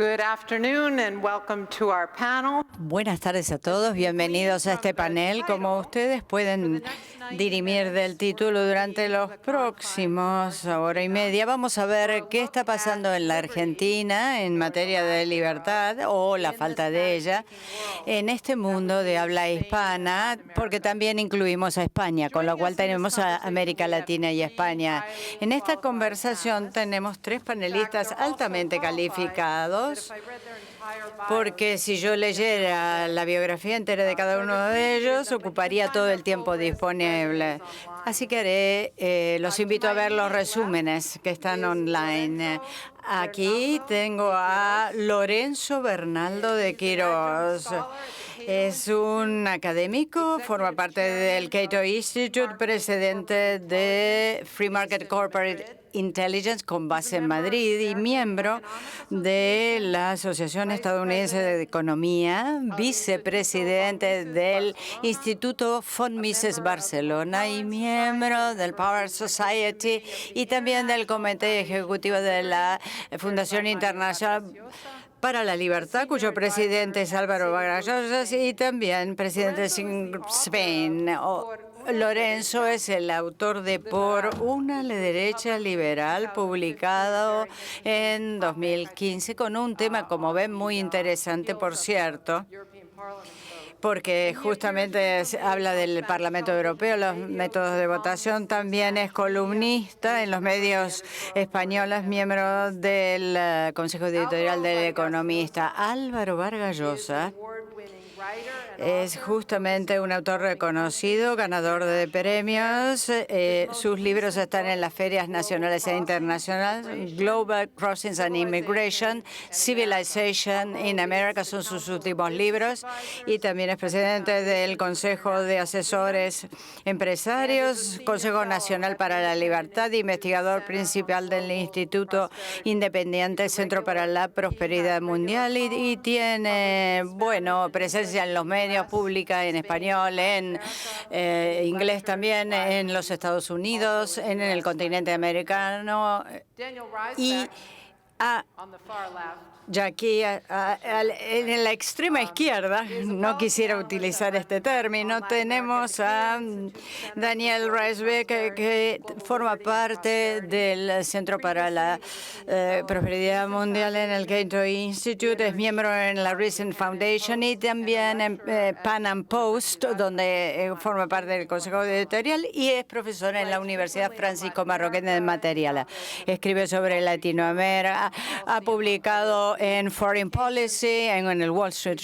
Good afternoon and welcome to our panel. Buenas tardes a todos, bienvenidos a este panel. Como ustedes pueden dirimir del título, durante los próximos hora y media vamos a ver qué está pasando en la Argentina en materia de libertad o la falta de ella en este mundo de habla hispana, porque también incluimos a España, con lo cual tenemos a América Latina y España. En esta conversación tenemos tres panelistas altamente calificados, porque si yo leyera la biografía entera de cada uno de ellos, ocuparía todo el tiempo disponible. Así que los invito a ver los resúmenes que están online. Aquí tengo a Lorenzo Bernaldo de Quirós. Es un académico, forma parte del Cato Institute, presidente de Free Market Corporate Intelligence con base en Madrid y miembro de la Asociación Estadounidense de Economía, vicepresidente del Instituto von Mises Barcelona y miembro del Power Society y también del Comité Ejecutivo de la Fundación Internacional para la Libertad, cuyo presidente es Álvaro Vargas Llosa, y también presidente de Spain. Lorenzo es el autor de Por una derecha liberal, publicado en 2015, con un tema, como ven, muy interesante, por cierto, porque justamente habla del Parlamento Europeo, los métodos de votación. También es columnista en los medios españoles, miembro del Consejo Editorial del Economista. Álvaro Vargas Llosa es justamente un autor reconocido, ganador de premios. Sus libros están en las ferias nacionales e internacionales. Global Crossings and Immigration, Civilization in America son sus últimos libros. Y también es presidente del Consejo de Asesores Empresarios, Consejo Nacional para la Libertad, investigador principal del Instituto Independiente Centro para la Prosperidad Mundial y tiene, bueno, presencia en los medios, pública en español, en inglés también, en los Estados Unidos, en el continente americano y ya aquí en la extrema izquierda, no quisiera utilizar este término, tenemos a Daniel Reisbeck, que forma parte del Centro para la Prosperidad Mundial en el Cato Institute, es miembro en la Recent Foundation y también en Pan Am Post, donde forma parte del Consejo Editorial, y es profesor en la Universidad Francisco Marroquín de Material. Escribe sobre Latinoamérica, ha publicado en Foreign Policy, en el Wall Street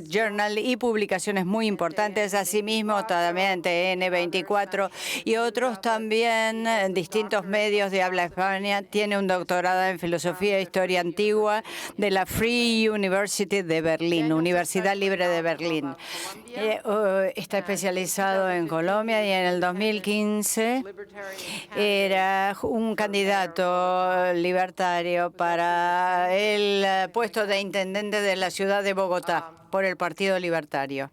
Journal y publicaciones muy importantes, asimismo también TN24 y otros también en distintos medios de habla hispana. Tiene un doctorado en Filosofía e Historia Antigua de la Free University de Berlín, Universidad Libre de Berlín. Está especializado en Colombia y en el 2015 era un candidato libertario para el puesto de intendente de la ciudad de Bogotá por el Partido Libertario.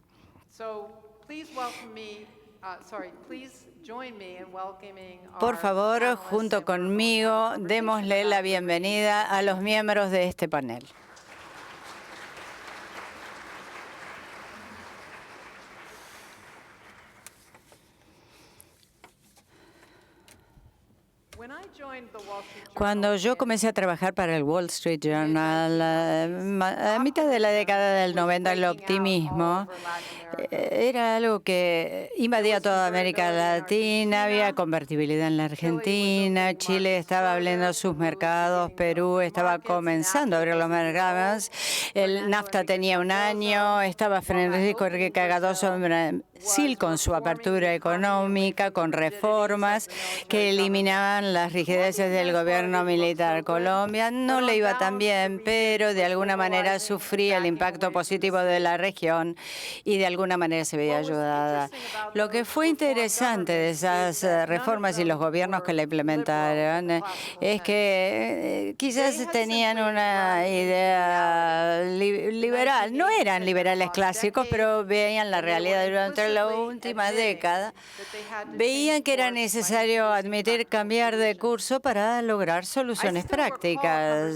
Por favor, junto conmigo, démosle la bienvenida a los miembros de este panel. Cuando yo comencé a trabajar para el Wall Street Journal, a mitad de la década del 90, el optimismo era algo que invadía toda América Latina, había convertibilidad en la Argentina, Chile estaba abriendo sus mercados, Perú estaba comenzando a abrir los mercados, el NAFTA tenía un año, estaba Francisco Enrique Cardoso en Brasil con su apertura económica, con reformas que eliminaban las rigideces del gobierno militar. Colombia no le iba tan bien, pero de alguna manera sufría el impacto positivo de la región y de alguna manera se veía ayudada. Lo que fue interesante de esas reformas y los gobiernos que la implementaron es que quizás tenían una idea liberal. No eran liberales clásicos, pero veían la realidad durante la última década. Veían que era necesario admitir cambiar de curso para lograr soluciones prácticas.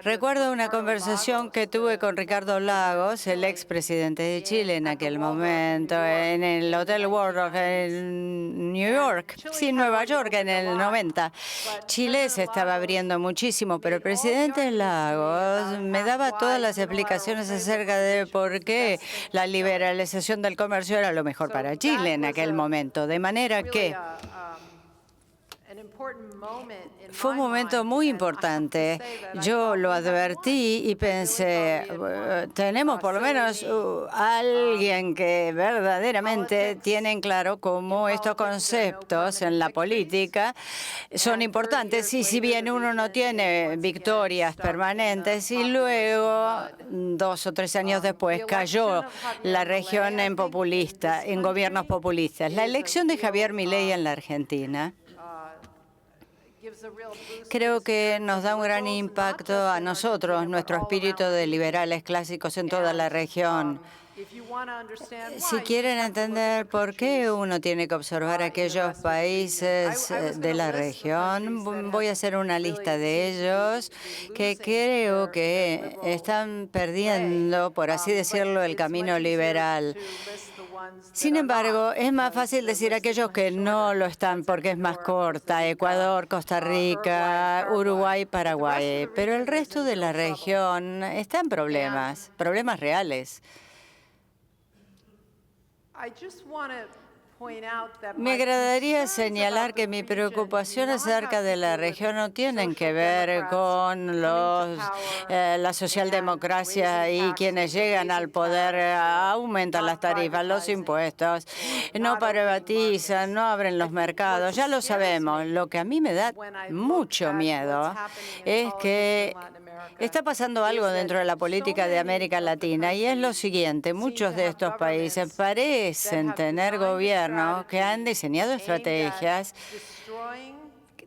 Recuerdo una conversación que tuve con Ricardo Lagos, el expresidente de Chile en aquel momento, en el Hotel World Rock en New York, sí, Nueva York, en el 90. Chile se estaba abriendo muchísimo, pero el presidente Lagos me daba todas las explicaciones acerca de por qué la liberalización del comercio era lo mejor para Chile en aquel momento. De manera que fue un momento muy importante. Yo lo advertí y pensé, tenemos por lo menos alguien que verdaderamente tiene en claro cómo estos conceptos en la política son importantes. Y si bien uno no tiene victorias permanentes y luego, 2 o 3 años después, cayó la región en gobiernos populistas. La elección de Javier Milei en la Argentina creo que nos da un gran impacto a nosotros, nuestro espíritu de liberales clásicos en toda la región. Si quieren entender por qué uno tiene que observar aquellos países de la región, voy a hacer una lista de ellos que creo que están perdiendo, por así decirlo, el camino liberal. Sin embargo, es más fácil decir aquellos que no lo están porque es más corta: Ecuador, Costa Rica, Uruguay, Paraguay. Pero el resto de la región está en problemas reales. Me agradaría señalar que mi preocupación acerca de la región no tienen que ver con la socialdemocracia y quienes llegan al poder aumentan las tarifas, los impuestos, no privatizan, no abren los mercados. Ya lo sabemos. Lo que a mí me da mucho miedo es que está pasando algo dentro de la política de América Latina, y es lo siguiente: muchos de estos países parecen tener gobiernos que han diseñado estrategias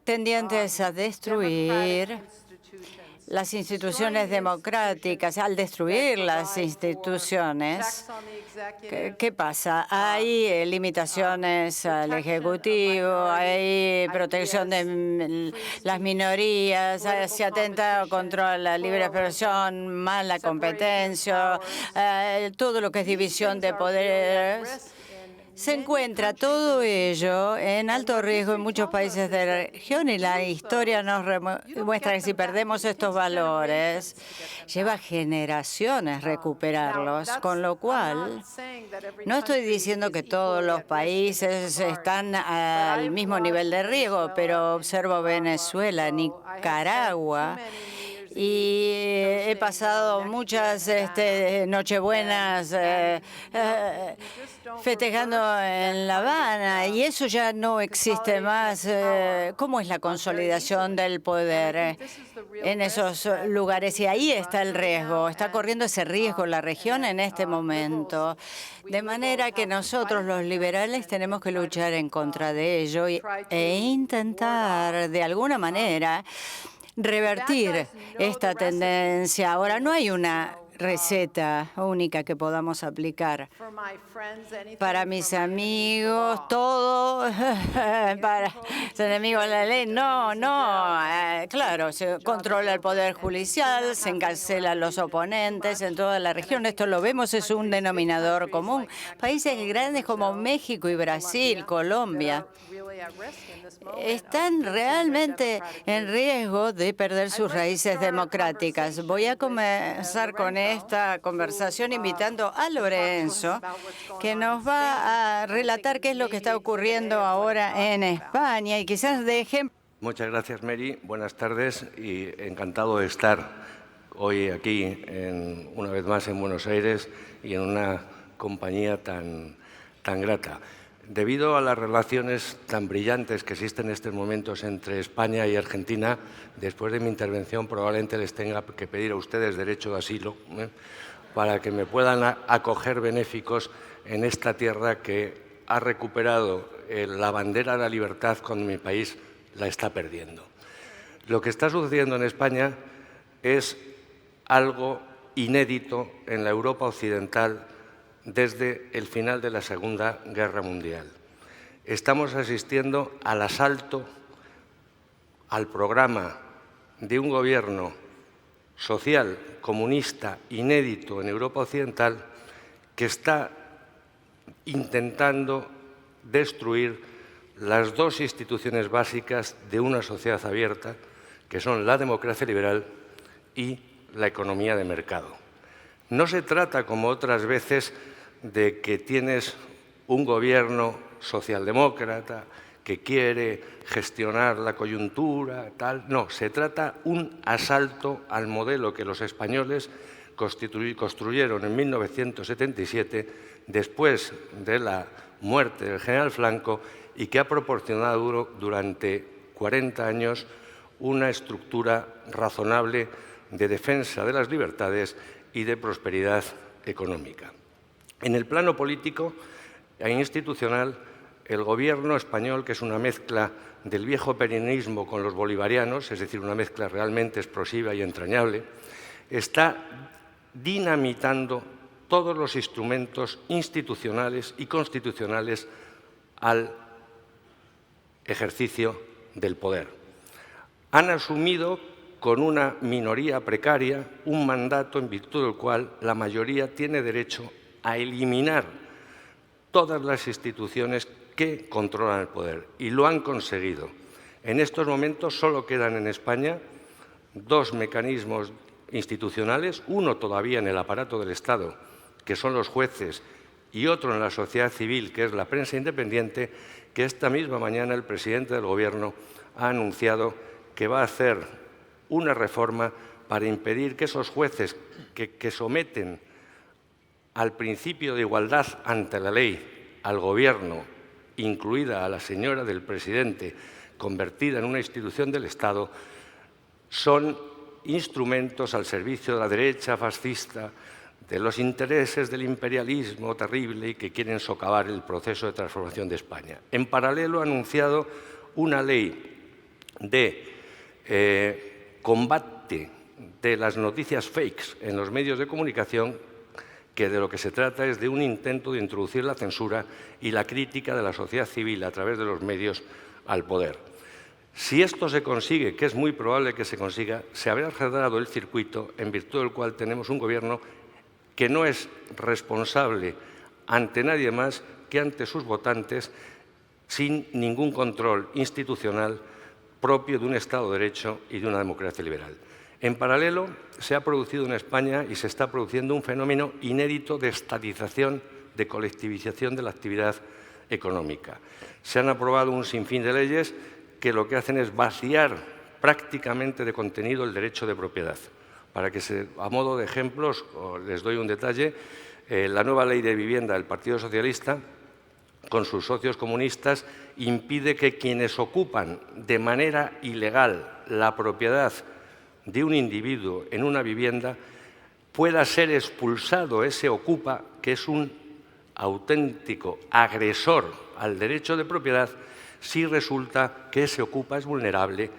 tendientes a destruir las instituciones democráticas. Al destruir las instituciones, ¿qué pasa? Hay limitaciones al Ejecutivo, hay protección de las minorías, se atenta contra la libre expresión, mala competencia, todo lo que es división de poderes. Se encuentra todo ello en alto riesgo en muchos países de la región, y la historia nos muestra que si perdemos estos valores, lleva generaciones recuperarlos, con lo cual no estoy diciendo que todos los países están al mismo nivel de riesgo, pero observo Venezuela, Nicaragua, y he pasado muchas nochebuenas festejando en La Habana, y eso ya no existe más. ¿Cómo es la consolidación del poder en esos lugares? Y ahí está el riesgo, está corriendo ese riesgo la región en este momento. De manera que nosotros, los liberales, tenemos que luchar en contra de ello e intentar, de alguna manera, revertir esta tendencia. Ahora, no hay una receta única que podamos aplicar. Para mis amigos, todo, para los enemigos de la ley, no. Claro, se controla el poder judicial, se encarcelan los oponentes en toda la región. Esto lo vemos, es un denominador común. Países grandes como México y Brasil, Colombia, están realmente en riesgo de perder sus raíces democráticas. Voy a comenzar con esta conversación invitando a Lorenzo, que nos va a relatar qué es lo que está ocurriendo ahora en España, y quizás de ejemplo. Muchas gracias, Mary. Buenas tardes, y encantado de estar hoy aquí, una vez más en Buenos Aires, y en una compañía tan grata. Debido a las relaciones tan brillantes que existen en estos momentos entre España y Argentina, después de mi intervención probablemente les tenga que pedir a ustedes derecho de asilo para que me puedan acoger benéficos en esta tierra que ha recuperado la bandera de la libertad cuando mi país la está perdiendo. Lo que está sucediendo en España es algo inédito en la Europa occidental desde el final de la Segunda Guerra Mundial. Estamos asistiendo al asalto al programa de un gobierno social, comunista, inédito en Europa occidental, que está intentando destruir las dos instituciones básicas de una sociedad abierta, que son la democracia liberal y la economía de mercado. No se trata, como otras veces, de que tienes un gobierno socialdemócrata que quiere gestionar la coyuntura, tal. No, se trata un asalto al modelo que los españoles construyeron en 1977, después de la muerte del general Franco, y que ha proporcionado durante 40 años una estructura razonable de defensa de las libertades y de prosperidad económica. En el plano político e institucional, el Gobierno español, que es una mezcla del viejo peronismo con los bolivarianos, es decir, una mezcla realmente explosiva y entrañable, está dinamitando todos los instrumentos institucionales y constitucionales al ejercicio del poder. Han asumido con una minoría precaria un mandato en virtud del cual la mayoría tiene derecho a eliminar todas las instituciones que controlan el poder, y lo han conseguido. En estos momentos solo quedan en España dos mecanismos institucionales, uno todavía en el aparato del Estado, que son los jueces, y otro en la sociedad civil, que es la prensa independiente, que esta misma mañana el presidente del Gobierno ha anunciado que va a hacer una reforma para impedir que esos jueces que someten al principio de igualdad ante la ley al Gobierno, incluida a la señora del presidente, convertida en una institución del Estado, son instrumentos al servicio de la derecha fascista, de los intereses del imperialismo terrible y que quieren socavar el proceso de transformación de España. En paralelo, ha anunciado una ley de combate de las noticias fakes en los medios de comunicación, que de lo que se trata es de un intento de introducir la censura y la crítica de la sociedad civil a través de los medios al poder. Si esto se consigue, que es muy probable que se consiga, se habrá cerrado el circuito en virtud del cual tenemos un gobierno que no es responsable ante nadie más que ante sus votantes, sin ningún control institucional propio de un Estado de Derecho y de una democracia liberal. En paralelo, se ha producido en España y se está produciendo un fenómeno inédito de estatización, de colectivización de la actividad económica. Se han aprobado un sinfín de leyes que lo que hacen es vaciar prácticamente de contenido el derecho de propiedad. Para que, a modo de ejemplos, les doy un detalle, la nueva ley de vivienda del Partido Socialista, con sus socios comunistas, impide que quienes ocupan de manera ilegal la propiedad de un individuo en una vivienda pueda ser expulsado ese ocupa, que es un auténtico agresor al derecho de propiedad, si resulta que ese ocupa es vulnerable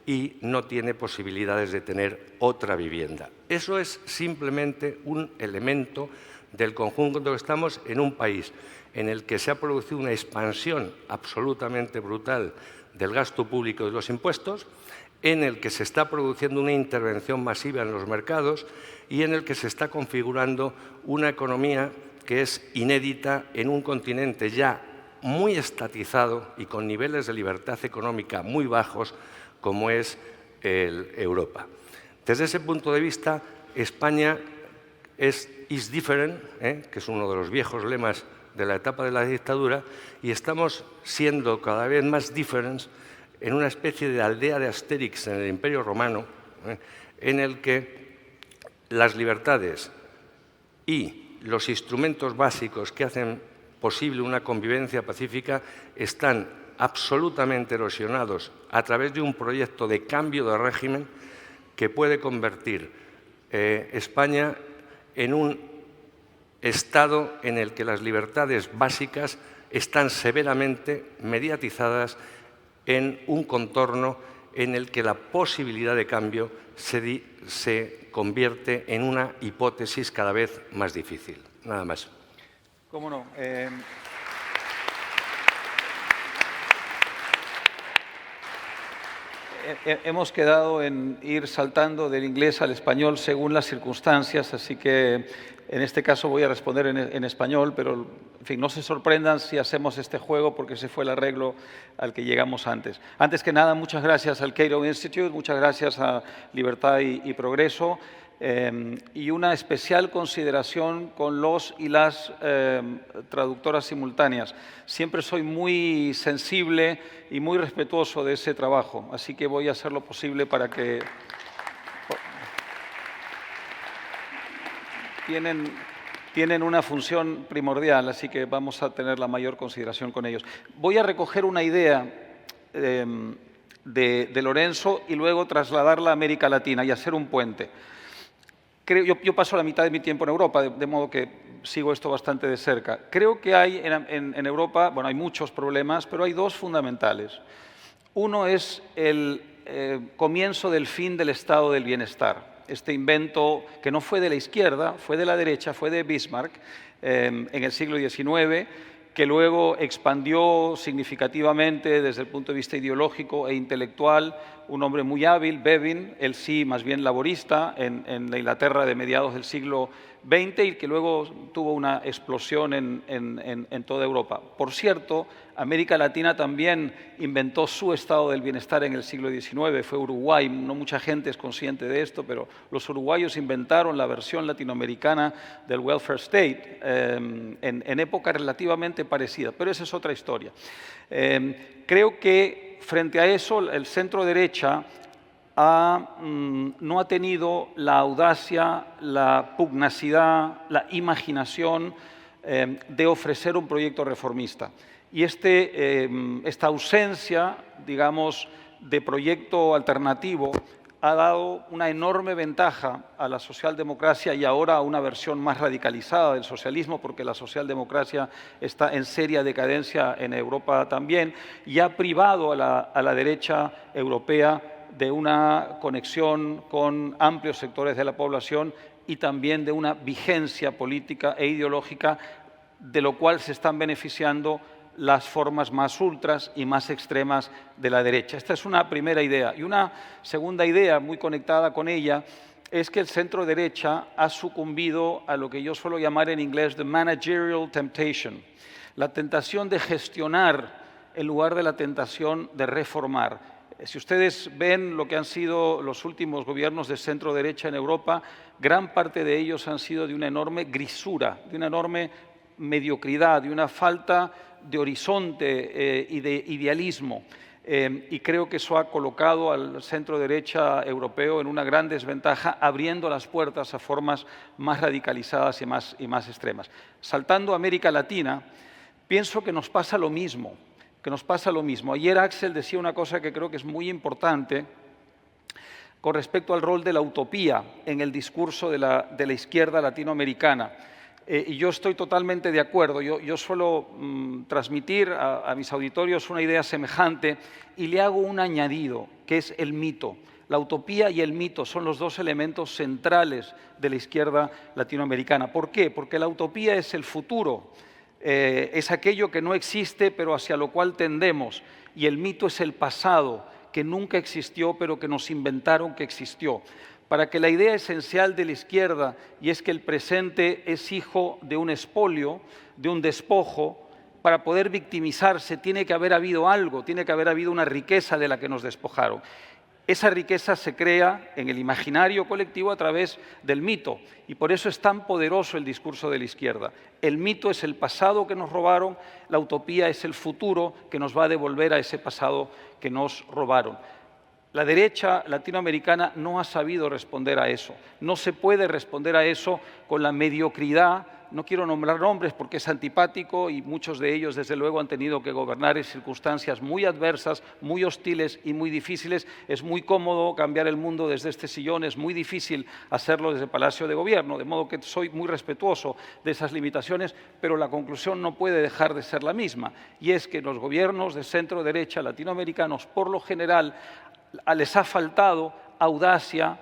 y no tiene posibilidades de tener otra vivienda. Eso es simplemente un elemento del conjunto que estamos en un país en el que se ha producido una expansión absolutamente brutal del gasto público y de los impuestos, en el que se está produciendo una intervención masiva en los mercados y en el que se está configurando una economía que es inédita en un continente ya muy estatizado y con niveles de libertad económica muy bajos, como es Europa. Desde ese punto de vista, España is different, que es uno de los viejos lemas de la etapa de la dictadura, y estamos siendo cada vez más different en una especie de aldea de Astérix en el Imperio Romano, en el que las libertades y los instrumentos básicos que hacen posible una convivencia pacífica están absolutamente erosionados a través de un proyecto de cambio de régimen que puede convertir España en un Estado en el que las libertades básicas están severamente mediatizadas en un contorno en el que la posibilidad de cambio se convierte en una hipótesis cada vez más difícil. Nada más. ¿Cómo no? Hemos quedado en ir saltando del inglés al español según las circunstancias, así que en este caso voy a responder en español, pero en fin, no se sorprendan si hacemos este juego porque ese fue el arreglo al que llegamos antes. Antes que nada, muchas gracias al Cato Institute, muchas gracias a Libertad y Progreso, y una especial consideración con los y las traductoras simultáneas. Siempre soy muy sensible y muy respetuoso de ese trabajo, así que voy a hacer lo posible para que... Tienen una función primordial, así que vamos a tener la mayor consideración con ellos. Voy a recoger una idea de Lorenzo y luego trasladarla a América Latina y hacer un puente. Yo paso la mitad de mi tiempo en Europa, de modo que sigo esto bastante de cerca. Creo que hay en Europa, bueno, hay muchos problemas, pero hay dos fundamentales. Uno es el comienzo del fin del estado del bienestar. Este invento que no fue de la izquierda, fue de la derecha, fue de Bismarck en el siglo XIX, que luego expandió significativamente desde el punto de vista ideológico e intelectual, un hombre muy hábil, Bevin, él sí más bien laborista, en la Inglaterra de mediados del siglo XX y que luego tuvo una explosión en toda Europa. Por cierto, América Latina también inventó su estado del bienestar en el siglo XIX, fue Uruguay, no mucha gente es consciente de esto, pero los uruguayos inventaron la versión latinoamericana del welfare state en época relativamente parecida, pero esa es otra historia. Creo que frente a eso el centro derecha no ha tenido la audacia, la pugnacidad, la imaginación de ofrecer un proyecto reformista. Y esta ausencia, digamos, de proyecto alternativo ha dado una enorme ventaja a la socialdemocracia y ahora a una versión más radicalizada del socialismo, porque la socialdemocracia está en seria decadencia en Europa también, y ha privado a la derecha europea de una conexión con amplios sectores de la población y también de una vigencia política e ideológica, de lo cual se están beneficiando las formas más ultras y más extremas de la derecha. Esta es una primera idea. Y una segunda idea muy conectada con ella es que el centro derecha ha sucumbido a lo que yo suelo llamar en inglés the managerial temptation, la tentación de gestionar en lugar de la tentación de reformar. Si ustedes ven lo que han sido los últimos gobiernos de centro derecha en Europa, gran parte de ellos han sido de una enorme grisura, de una enorme mediocridad, de una falta de horizonte y de idealismo. Y creo que eso ha colocado al centro derecha europeo en una gran desventaja, abriendo las puertas a formas más radicalizadas y más extremas. Saltando a América Latina, pienso que nos pasa lo mismo. Ayer Axel decía una cosa que creo que es muy importante con respecto al rol de la utopía en el discurso de la izquierda latinoamericana. Y yo estoy totalmente de acuerdo. Yo suelo transmitir a mis auditorios una idea semejante y le hago un añadido, que es el mito. La utopía y el mito son los dos elementos centrales de la izquierda latinoamericana. ¿Por qué? Porque la utopía es el futuro. Es aquello que no existe, pero hacia lo cual tendemos. Y el mito es el pasado, que nunca existió, pero que nos inventaron que existió. Para que la idea esencial de la izquierda, y es que el presente es hijo de un expolio, de un despojo, para poder victimizarse tiene que haber habido algo, tiene que haber habido una riqueza de la que nos despojaron. Esa riqueza se crea en el imaginario colectivo a través del mito, y por eso es tan poderoso el discurso de la izquierda. El mito es el pasado que nos robaron, la utopía es el futuro que nos va a devolver a ese pasado que nos robaron. La derecha latinoamericana no ha sabido responder a eso. No se puede responder a eso con la mediocridad. No quiero nombrar nombres porque es antipático y muchos de ellos, desde luego, han tenido que gobernar en circunstancias muy adversas, muy hostiles y muy difíciles. Es muy cómodo cambiar el mundo desde este sillón, es muy difícil hacerlo desde el Palacio de Gobierno, de modo que soy muy respetuoso de esas limitaciones, pero la conclusión no puede dejar de ser la misma, y es que los gobiernos de centro-derecha latinoamericanos, por lo general, les ha faltado audacia,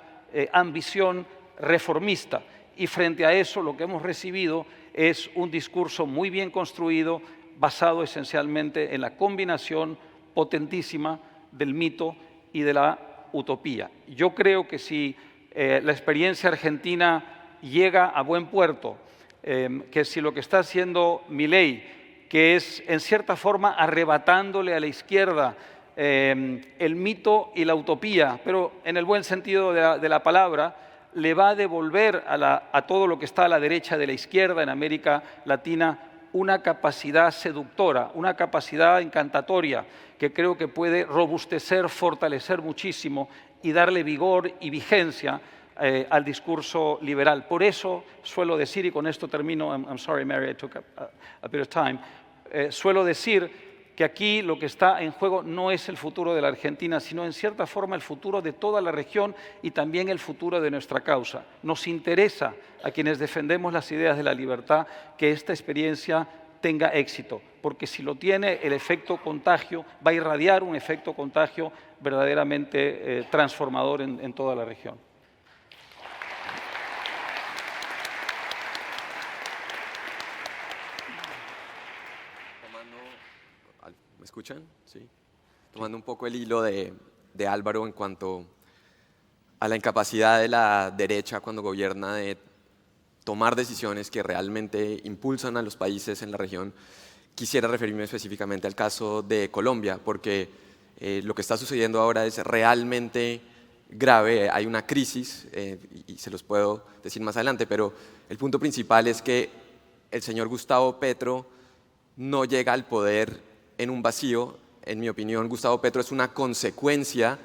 ambición reformista. Y frente a eso lo que hemos recibido es un discurso muy bien construido, basado esencialmente en la combinación potentísima del mito y de la utopía. Yo creo que si la experiencia argentina llega a buen puerto, que si lo que está haciendo Milei, que es en cierta forma arrebatándole a la izquierda el mito y la utopía, pero en el buen sentido de la palabra, le va a devolver a todo lo que está a la derecha de la izquierda en América Latina una capacidad seductora, una capacidad encantatoria que creo que puede robustecer, fortalecer muchísimo y darle vigor y vigencia al discurso liberal. Por eso suelo decir, y con esto termino, I'm sorry Mary, I took a bit of time, suelo decir que aquí lo que está en juego no es el futuro de la Argentina, sino en cierta forma el futuro de toda la región y también el futuro de nuestra causa. Nos interesa a quienes defendemos las ideas de la libertad que esta experiencia tenga éxito, porque si lo tiene, el efecto contagio va a irradiar un efecto contagio verdaderamente transformador en toda la región. ¿Me escuchan? Sí. Tomando un poco el hilo de Álvaro en cuanto a la incapacidad de la derecha cuando gobierna de tomar decisiones que realmente impulsan a los países en la región, quisiera referirme específicamente al caso de Colombia, porque lo que está sucediendo ahora es realmente grave. Hay una crisis, y se los puedo decir más adelante, pero el punto principal es que el señor Gustavo Petro no llega al poder en un vacío. En mi opinión, Gustavo Petro es una consecuencia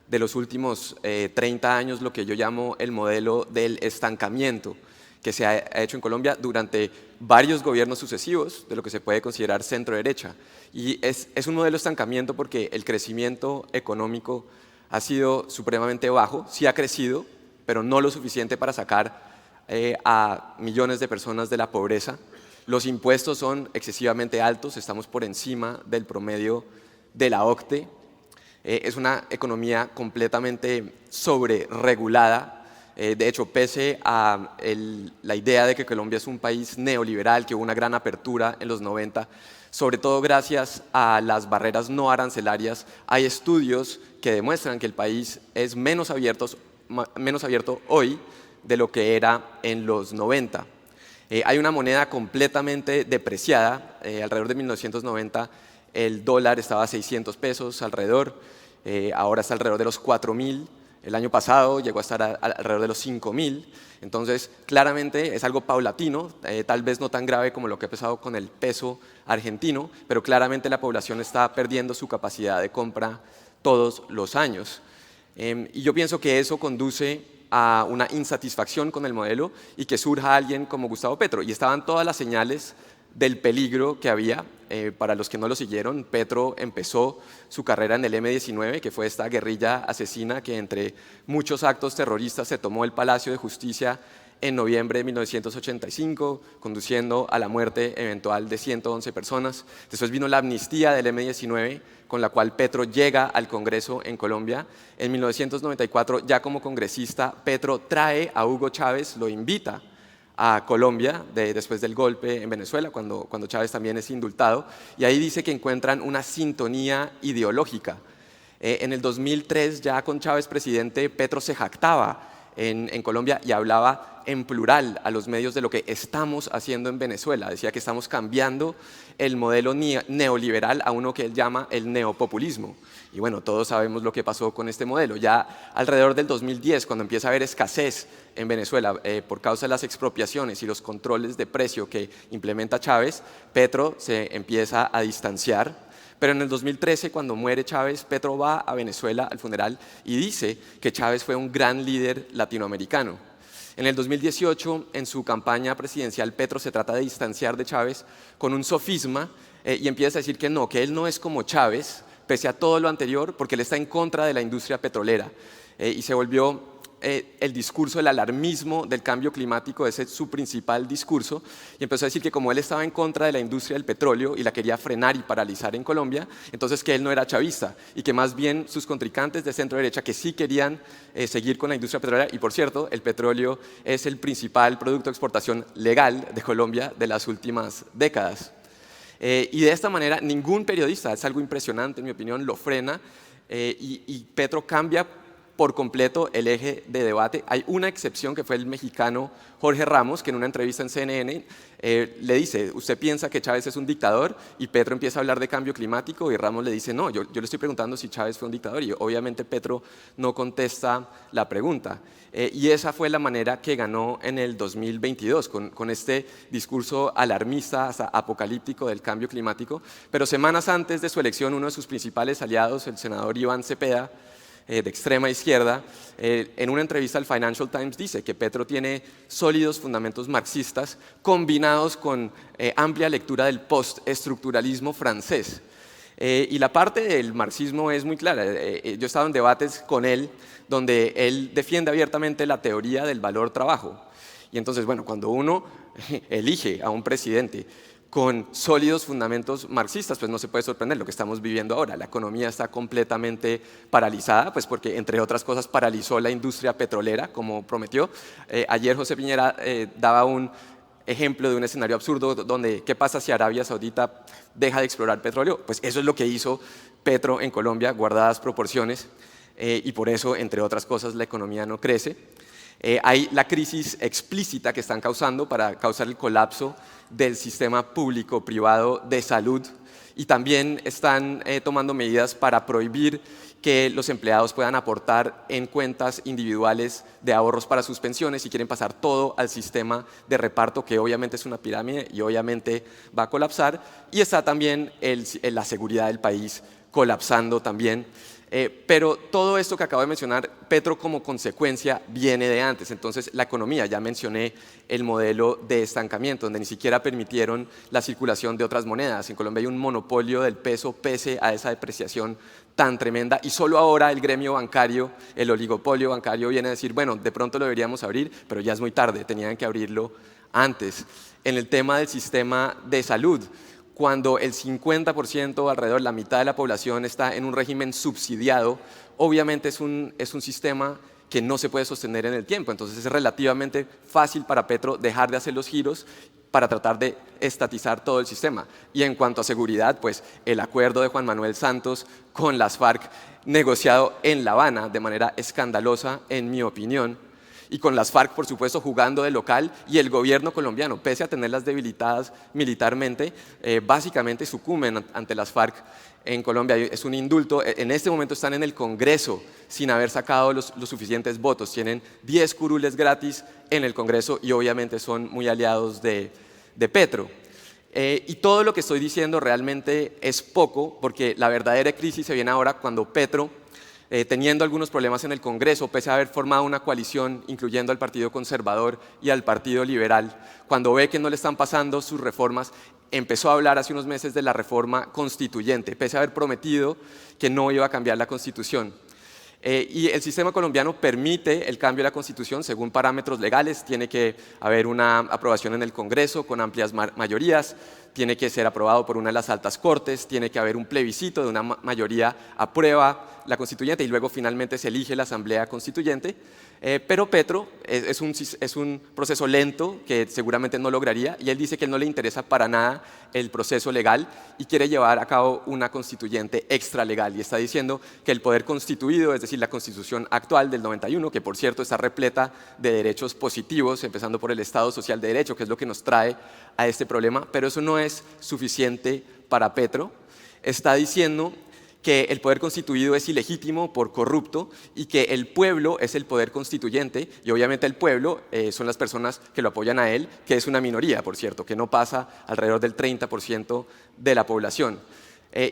de los últimos 30 años, lo que yo llamo el modelo del estancamiento que se ha hecho en Colombia durante varios gobiernos sucesivos de lo que se puede considerar centro-derecha. Y es un modelo de estancamiento porque el crecimiento económico ha sido supremamente bajo, sí ha crecido, pero no lo suficiente para sacar a millones de personas de la pobreza. Los impuestos son excesivamente altos, estamos por encima del promedio de la OCDE. Es una economía completamente sobreregulada. De hecho, pese a la idea de que Colombia es un país neoliberal, que hubo una gran apertura en los 90, sobre todo gracias a las barreras no arancelarias, hay estudios que demuestran que el país es menos abierto hoy de lo que era en los 90. Hay una moneda completamente depreciada. Alrededor de 1990 el dólar estaba a 600 pesos alrededor, ahora está alrededor de los 4.000, el año pasado llegó a estar alrededor de los 5.000, entonces claramente es algo paulatino, tal vez no tan grave como lo que ha pasado con el peso argentino, pero claramente la población está perdiendo su capacidad de compra todos los años. Y yo pienso que eso conduce a una insatisfacción con el modelo y que surja alguien como Gustavo Petro. Y estaban todas las señales del peligro que había. Para los que no lo siguieron, Petro empezó su carrera en el M-19, que fue esta guerrilla asesina que entre muchos actos terroristas se tomó el Palacio de Justicia en noviembre de 1985, conduciendo a la muerte eventual de 111 personas. Después vino la amnistía del M-19, con la cual Petro llega al Congreso en Colombia. En 1994, ya como congresista, Petro trae a Hugo Chávez, lo invita a Colombia después del golpe en Venezuela, cuando Chávez también es indultado, y ahí dice que encuentran una sintonía ideológica. En el 2003, ya con Chávez presidente, Petro se jactaba en Colombia y hablaba en plural a los medios de lo que estamos haciendo en Venezuela. Decía que estamos cambiando el modelo neoliberal a uno que él llama el neopopulismo. Y bueno, todos sabemos lo que pasó con este modelo. Ya alrededor del 2010, cuando empieza a haber escasez en Venezuela por causa de las expropiaciones y los controles de precio que implementa Chávez, Petro se empieza a distanciar. Pero en el 2013, cuando muere Chávez, Petro va a Venezuela al funeral y dice que Chávez fue un gran líder latinoamericano. En el 2018, en su campaña presidencial, Petro se trata de distanciar de Chávez con un sofisma y empieza a decir que no, que él no es como Chávez, pese a todo lo anterior, porque él está en contra de la industria petrolera. Y se volvió el discurso del alarmismo del cambio climático, ese es su principal discurso, y empezó a decir que como él estaba en contra de la industria del petróleo y la quería frenar y paralizar en Colombia, entonces que él no era chavista y que más bien sus contrincantes de centro derecha que sí querían seguir con la industria petrolera, y por cierto, el petróleo es el principal producto de exportación legal de Colombia de las últimas décadas. Y de esta manera ningún periodista, es algo impresionante en mi opinión, lo frena y Petro cambia por completo el eje de debate. Hay una excepción que fue el mexicano Jorge Ramos, que en una entrevista en CNN le dice, ¿usted piensa que Chávez es un dictador? Y Petro empieza a hablar de cambio climático y Ramos le dice, no, yo le estoy preguntando si Chávez fue un dictador, y obviamente Petro no contesta la pregunta. Y esa fue la manera que ganó en el 2022, con este discurso alarmista, hasta apocalíptico del cambio climático. Pero semanas antes de su elección, uno de sus principales aliados, el senador Iván Cepeda, de extrema izquierda, en una entrevista al Financial Times dice que Petro tiene sólidos fundamentos marxistas combinados con amplia lectura del postestructuralismo francés. Y la parte del marxismo es muy clara. Yo he estado en debates con él donde él defiende abiertamente la teoría del valor trabajo. Y entonces, bueno, cuando uno elige a un presidente con sólidos fundamentos marxistas, pues no se puede sorprender lo que estamos viviendo ahora. La economía está completamente paralizada, pues porque, entre otras cosas, paralizó la industria petrolera, como prometió. Ayer José Piñera daba un ejemplo de un escenario absurdo donde, ¿qué pasa si Arabia Saudita deja de explorar petróleo? Pues eso es lo que hizo Petro en Colombia, guardadas proporciones, y por eso, entre otras cosas, la economía no crece. Hay la crisis explícita que están causando para causar el colapso del sistema público-privado de salud, y también están tomando medidas para prohibir que los empleados puedan aportar en cuentas individuales de ahorros para sus pensiones y quieren pasar todo al sistema de reparto, que obviamente es una pirámide y obviamente va a colapsar. Y está también la seguridad del país colapsando también. Pero todo esto que acabo de mencionar, Petro como consecuencia viene de antes. Entonces la economía, ya mencioné el modelo de estancamiento, donde ni siquiera permitieron la circulación de otras monedas. En Colombia hay un monopolio del peso pese a esa depreciación tan tremenda, y solo ahora el gremio bancario, el oligopolio bancario, viene a decir, bueno, de pronto lo deberíamos abrir, pero ya es muy tarde, tenían que abrirlo antes. En el tema del sistema de salud, cuando el 50%, alrededor de la mitad de la población, está en un régimen subsidiado, obviamente es un sistema que no se puede sostener en el tiempo. Entonces es relativamente fácil para Petro dejar de hacer los giros para tratar de estatizar todo el sistema. Y en cuanto a seguridad, pues el acuerdo de Juan Manuel Santos con las FARC, negociado en La Habana de manera escandalosa, en mi opinión, y con las FARC, por supuesto, jugando de local, y el gobierno colombiano, pese a tenerlas debilitadas militarmente, básicamente sucumben ante las FARC en Colombia. Es un indulto. En este momento están en el Congreso sin haber sacado los suficientes votos. Tienen 10 curules gratis en el Congreso y obviamente son muy aliados de Petro. Y todo lo que estoy diciendo realmente es poco, porque la verdadera crisis se viene ahora cuando Petro, teniendo algunos problemas en el Congreso, pese a haber formado una coalición incluyendo al Partido Conservador y al Partido Liberal, cuando ve que no le están pasando sus reformas, empezó a hablar hace unos meses de la reforma constituyente, pese a haber prometido que no iba a cambiar la Constitución. Y el sistema colombiano permite el cambio de la Constitución según parámetros legales. Tiene que haber una aprobación en el Congreso con amplias mayorías, tiene que ser aprobado por una de las altas cortes, tiene que haber un plebiscito de una mayoría aprueba la constituyente y luego finalmente se elige la Asamblea Constituyente. Pero Petro es un proceso lento que seguramente no lograría, y él dice que no le interesa para nada el proceso legal y quiere llevar a cabo una constituyente extralegal, y está diciendo que el poder constituido, es decir, la Constitución actual del 91, que por cierto está repleta de derechos positivos, empezando por el Estado Social de Derecho, que es lo que nos trae a este problema, pero eso no es suficiente para Petro. Está diciendo que el poder constituido es ilegítimo por corrupto y que el pueblo es el poder constituyente, y obviamente el pueblo son las personas que lo apoyan a él, que es una minoría, por cierto, que no pasa alrededor del 30% de la población.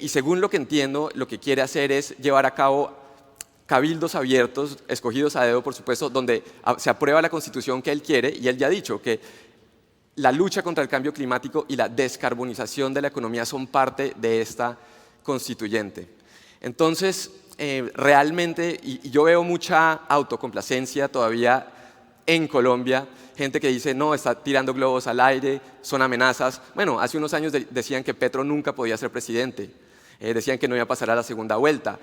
Y según lo que entiendo, lo que quiere hacer es llevar a cabo cabildos abiertos, escogidos a dedo, por supuesto, donde se aprueba la Constitución que él quiere, y él ya ha dicho que la lucha contra el cambio climático y la descarbonización de la economía son parte de esta constituyente. Entonces, realmente, y yo veo mucha autocomplacencia todavía en Colombia, gente que dice, no, está tirando globos al aire, son amenazas. Bueno, hace unos años decían que Petro nunca podía ser presidente. Decían que no iba a pasar a la segunda vuelta.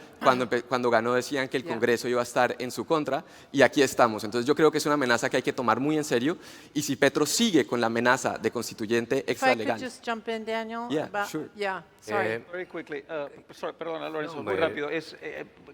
Cuando ganó decían que el Congreso iba a estar en su contra y aquí estamos. Entonces yo creo que es una amenaza que hay que tomar muy en serio y si Petro sigue con la amenaza de constituyente If I could extralegal. just jump in, Daniel? Yeah, sure. Yeah, sorry. Very quickly. Perdona, Lorenzo, No, muy rápido.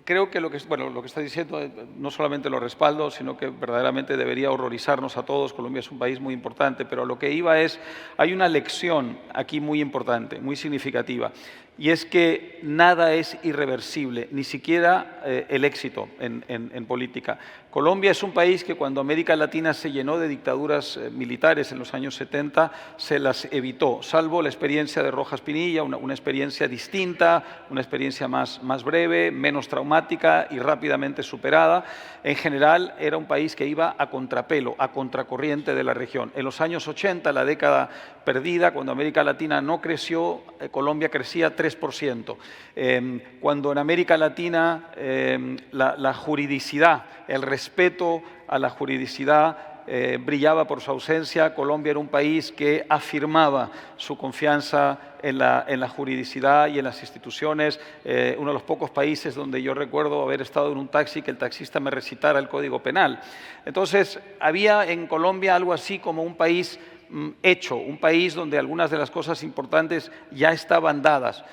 Creo que lo que está diciendo no solamente lo respaldo, sino que verdaderamente debería horrorizarnos a todos. Colombia es un país muy importante, pero lo que iba es, hay una lección aquí muy importante, muy significativa, y es que nada es irreversible, ni siquiera el éxito en política. Colombia es un país que cuando América Latina se llenó de dictaduras militares en los años 70, se las evitó, salvo la experiencia de Rojas Pinilla, una experiencia distinta, una experiencia más breve, menos traumática y rápidamente superada. En general, era un país que iba a contrapelo, a contracorriente de la región. En los años 80, la década perdida, cuando América Latina no creció, Colombia crecía 3%. Cuando en América Latina la juridicidad, el respeto a la juridicidad brillaba por su ausencia, Colombia era un país que afirmaba su confianza en la juridicidad y en las instituciones. Uno de los pocos países donde yo recuerdo haber estado en un taxi que el taxista me recitara el Código Penal. Entonces, había en Colombia algo así como un país hecho, un país donde algunas de las cosas importantes ya estaban dadas.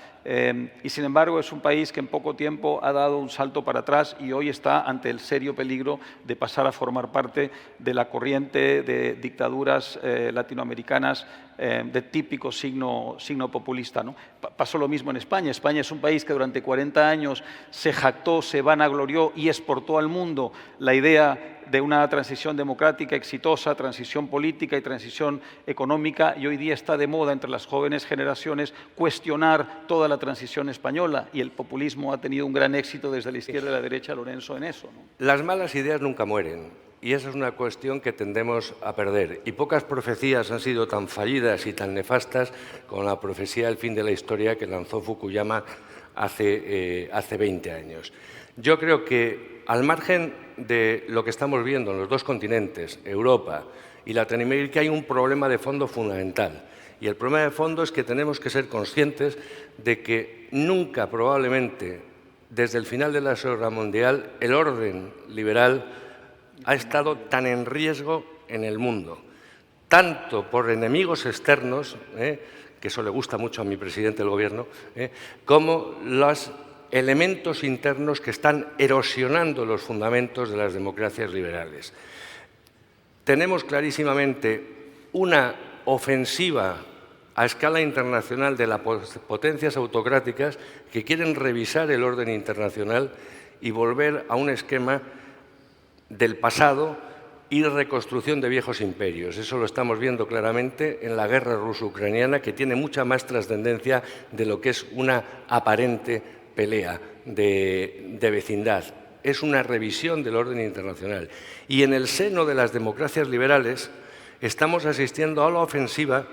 Y sin embargo es un país que en poco tiempo ha dado un salto para atrás y hoy está ante el serio peligro de pasar a formar parte de la corriente de dictaduras latinoamericanas de típico signo populista, ¿no? Pasó lo mismo en España. España es un país que durante 40 años se jactó, se vanaglorió y exportó al mundo la idea de una transición democrática exitosa, transición política y transición económica, y hoy día está de moda entre las jóvenes generaciones cuestionar toda la transición española, y el populismo ha tenido un gran éxito desde la izquierda y la derecha, Lorenzo, en eso, ¿no? Las malas ideas nunca mueren, y esa es una cuestión que tendemos a perder. Y pocas profecías han sido tan fallidas y tan nefastas como la profecía del fin de la historia que lanzó Fukuyama hace 20 años. Yo creo que, al margen de lo que estamos viendo en los dos continentes, Europa y Latinoamérica, hay un problema de fondo fundamental. Y el problema de fondo es que tenemos que ser conscientes de que nunca, probablemente, desde el final de la Segunda Guerra Mundial, el orden liberal ha estado tan en riesgo en el mundo, tanto por enemigos externos, que eso le gusta mucho a mi presidente del Gobierno, como los elementos internos que están erosionando los fundamentos de las democracias liberales. Tenemos clarísimamente una ofensiva a escala internacional de las potencias autocráticas que quieren revisar el orden internacional y volver a un esquema del pasado y reconstrucción de viejos imperios. Eso lo estamos viendo claramente en la guerra ruso-ucraniana, que tiene mucha más trascendencia de lo que es una aparente pelea de vecindad. Es una revisión del orden internacional. Y en el seno de las democracias liberales estamos asistiendo a la ofensiva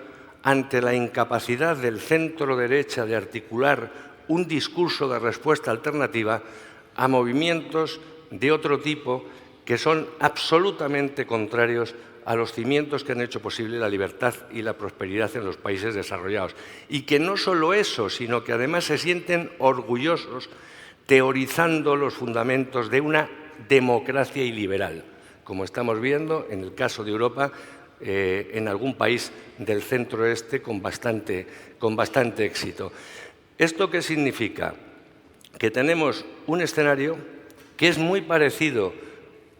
ante la incapacidad del centro-derecha de articular un discurso de respuesta alternativa a movimientos de otro tipo que son absolutamente contrarios a los cimientos que han hecho posible la libertad y la prosperidad en los países desarrollados. Y que no solo eso, sino que además se sienten orgullosos teorizando los fundamentos de una democracia iliberal, como estamos viendo en el caso de Europa, en algún país del centro-oeste con bastante éxito. ¿Esto qué significa? Que tenemos un escenario que es muy parecido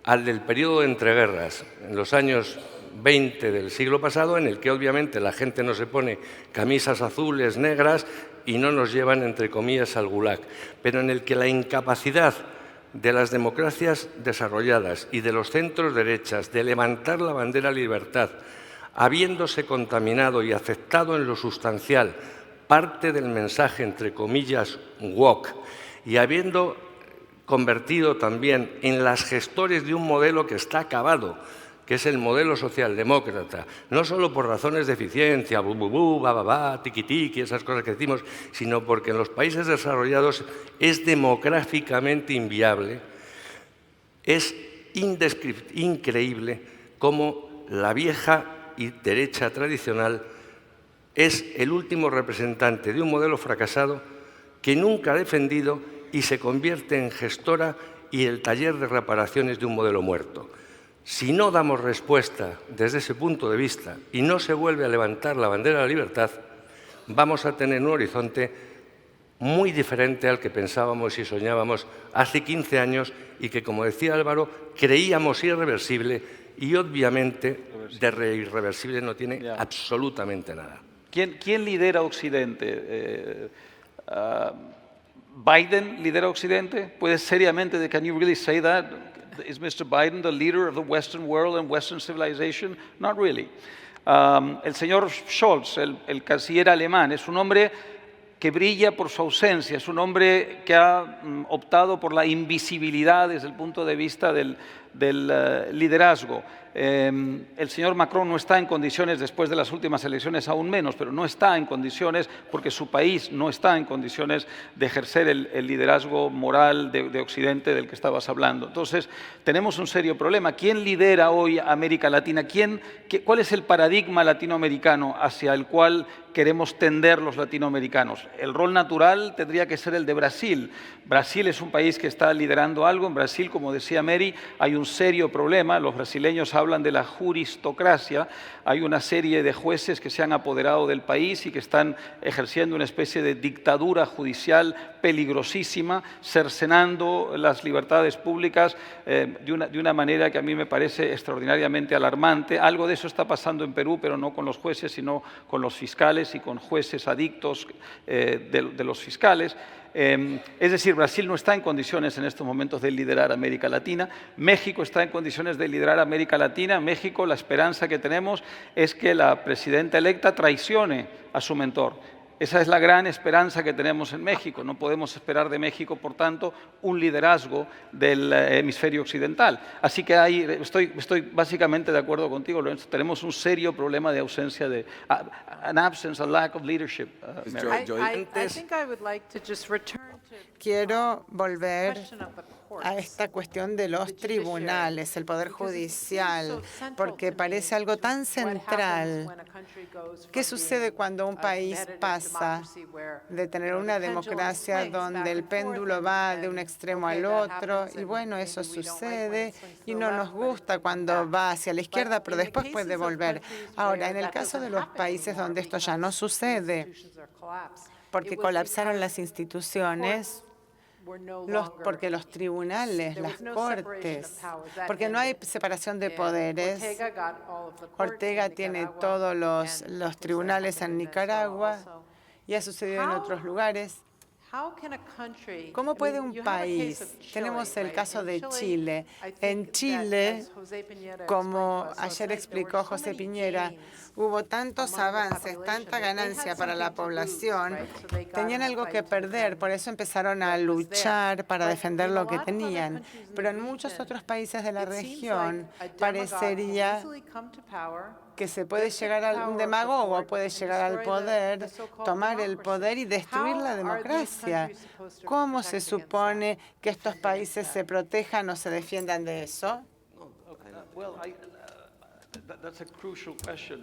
al del periodo de entreguerras, en los años 20 del siglo pasado, en el que obviamente la gente no se pone camisas azules, negras y no nos llevan, entre comillas, al gulag, pero en el que la incapacidad de las democracias desarrolladas y de los centros derechas de levantar la bandera libertad, habiéndose contaminado y aceptado en lo sustancial parte del mensaje, entre comillas, woke, y habiendo convertido también en las gestores de un modelo que está acabado, que es el modelo socialdemócrata, no solo por razones de eficiencia, bu, bu, bu, ba, ba, ba, tiqui, tiqui, esas cosas que decimos, sino porque en los países desarrollados es demográficamente inviable, es increíble cómo la vieja y derecha tradicional es el último representante de un modelo fracasado que nunca ha defendido y se convierte en gestora y el taller de reparaciones de un modelo muerto. Si no damos respuesta desde ese punto de vista y no se vuelve a levantar la bandera de la libertad, vamos a tener un horizonte muy diferente al que pensábamos y soñábamos hace 15 años y que, como decía Álvaro, creíamos irreversible y obviamente de irreversible no tiene absolutamente nada. ¿Quién lidera Occidente? ¿Biden lidera Occidente? ¿Puedes seriamente, can you really say that? Is Mr. Biden the leader of the Western world and Western civilization? Not really. El señor Scholz, el canciller alemán, es un hombre que brilla por su ausencia, es un hombre que ha optado por la invisibilidad desde el punto de vista del liderazgo. El señor Macron no está en condiciones, después de las últimas elecciones aún menos, pero no está en condiciones porque su país no está en condiciones de ejercer el liderazgo moral de Occidente del que estabas hablando. Entonces, tenemos un serio problema. ¿Quién lidera hoy América Latina? ¿Cuál es el paradigma latinoamericano hacia el cual queremos tender los latinoamericanos? El rol natural tendría que ser el de Brasil. Brasil es un país que está liderando algo. En Brasil, como decía Mary, hay un serio problema. Los brasileños hablan de la juristocracia. Hay una serie de jueces que se han apoderado del país y que están ejerciendo una especie de dictadura judicial peligrosísima, cercenando las libertades públicas de una manera que a mí me parece extraordinariamente alarmante. Algo de eso está pasando en Perú, pero no con los jueces, sino con los fiscales y con jueces adictos de los fiscales. Es decir, Brasil no está en condiciones en estos momentos de liderar América Latina. México está en condiciones de liderar América Latina. México, la esperanza que tenemos es que la presidenta electa traicione a su mentor. Esa es la gran esperanza que tenemos en México. No podemos esperar de México, por tanto, un liderazgo del hemisferio occidental. Así que estoy básicamente de acuerdo contigo, Lorenzo. Tenemos un serio problema de ausencia de a lack of leadership. I think I would like to just return to Quiero volver question of the courts. a esta cuestión de los tribunales, el Poder Judicial, porque parece algo tan central. ¿Qué sucede cuando un país pasa de tener una democracia donde el péndulo va de un extremo al otro? Y bueno, eso sucede y no nos gusta cuando va hacia la izquierda, pero después puede volver. Ahora, en el caso de los países donde esto ya no sucede, porque colapsaron las instituciones, porque los tribunales, las cortes, porque no hay separación de poderes. Ortega tiene todos los tribunales en Nicaragua y ha sucedido en otros lugares. ¿Cómo puede un país? Tenemos el caso de Chile. En Chile, como ayer explicó José Piñera, hubo tantos avances, tanta ganancia para la población, tenían algo que perder, por eso empezaron a luchar para defender lo que tenían. Pero en muchos otros países de la región parecería que se puede llegar a un demagogo, puede llegar al poder, tomar el poder y destruir la democracia. ¿Cómo se supone que estos países se protejan o se defiendan de eso?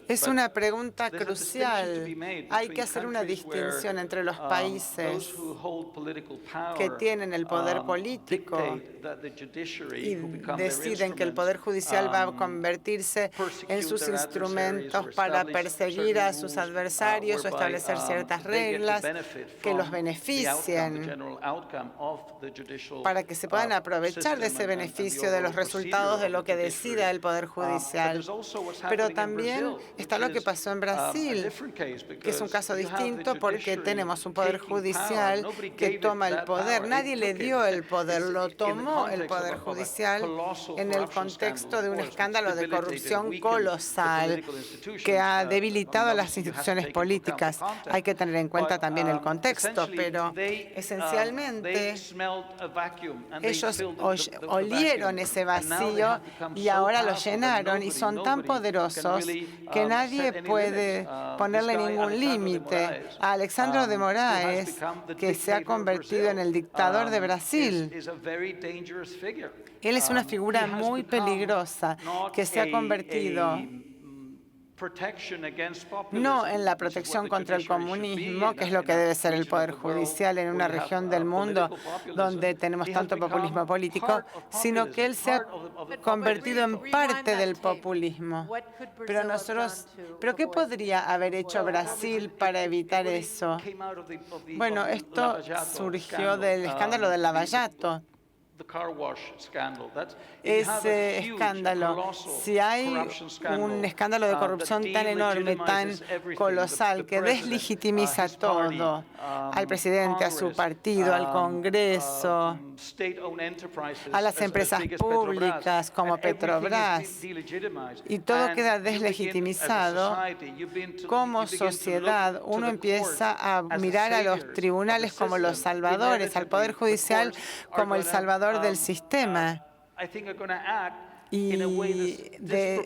Es una pregunta crucial. Hay que hacer una distinción entre los países que tienen el poder político y deciden que el Poder Judicial va a convertirse en sus instrumentos para perseguir a sus adversarios o establecer ciertas reglas que los beneficien para que se puedan aprovechar de ese beneficio de los resultados de lo que decida el Poder Judicial. Pero también está lo que pasó en Brasil, que es un caso distinto porque tenemos un poder judicial que toma el poder. Nadie le dio el poder, lo tomó el poder judicial en el contexto de un escándalo de corrupción colosal que ha debilitado las instituciones políticas. Hay que tener en cuenta también el contexto, pero esencialmente ellos olieron ese vacío y ahora lo llenaron y son tan poderosos que nadie puede ponerle ningún límite. A Alexandre de Moraes, que se ha convertido en el dictador de Brasil, él es una figura muy peligrosa que se ha convertido no en la protección contra el comunismo, que es lo que debe ser el Poder Judicial en una región del mundo donde tenemos tanto populismo político, sino que él se ha convertido en parte del populismo. ¿Pero qué podría haber hecho Brasil para evitar eso? Bueno, esto surgió del escándalo del Lava Jato. Ese escándalo, si hay un escándalo de corrupción tan enorme, tan colosal, que deslegitimiza todo, al presidente, a su partido, al Congreso, a las empresas públicas como Petrobras, y todo queda deslegitimizado, como sociedad uno empieza a mirar a los tribunales como los salvadores, al Poder Judicial como el salvador del sistema. Y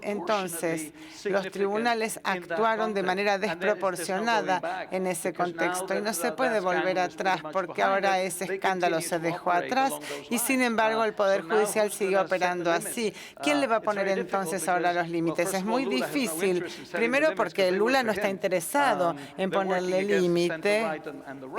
entonces los tribunales actuaron de manera desproporcionada en ese contexto y no se puede volver atrás porque ahora ese escándalo se dejó atrás y sin embargo el Poder Judicial sigue operando así. ¿Quién le va a poner entonces ahora los límites? Es muy difícil. Primero porque Lula no está interesado en ponerle límite,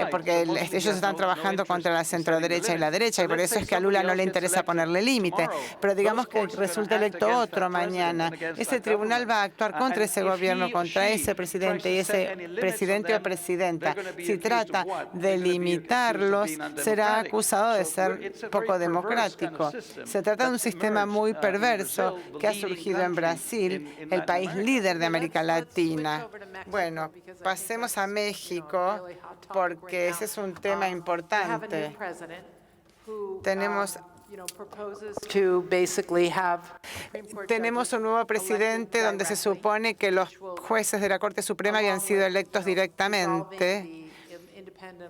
porque ellos están trabajando contra la centroderecha y la derecha y por eso es que a Lula no le interesa ponerle límite. Pero digamos que resulta electo otro mañana. Ese tribunal va a actuar contra ese gobierno, contra ese presidente y ese presidente o presidenta. Si trata de limitarlos, será acusado de ser poco democrático. Se trata de un sistema muy perverso que ha surgido en Brasil, el país líder de América Latina. Bueno, pasemos a México porque ese es un tema importante. Tenemos un nuevo presidente donde se supone que los jueces de la Corte Suprema habían sido electos directamente,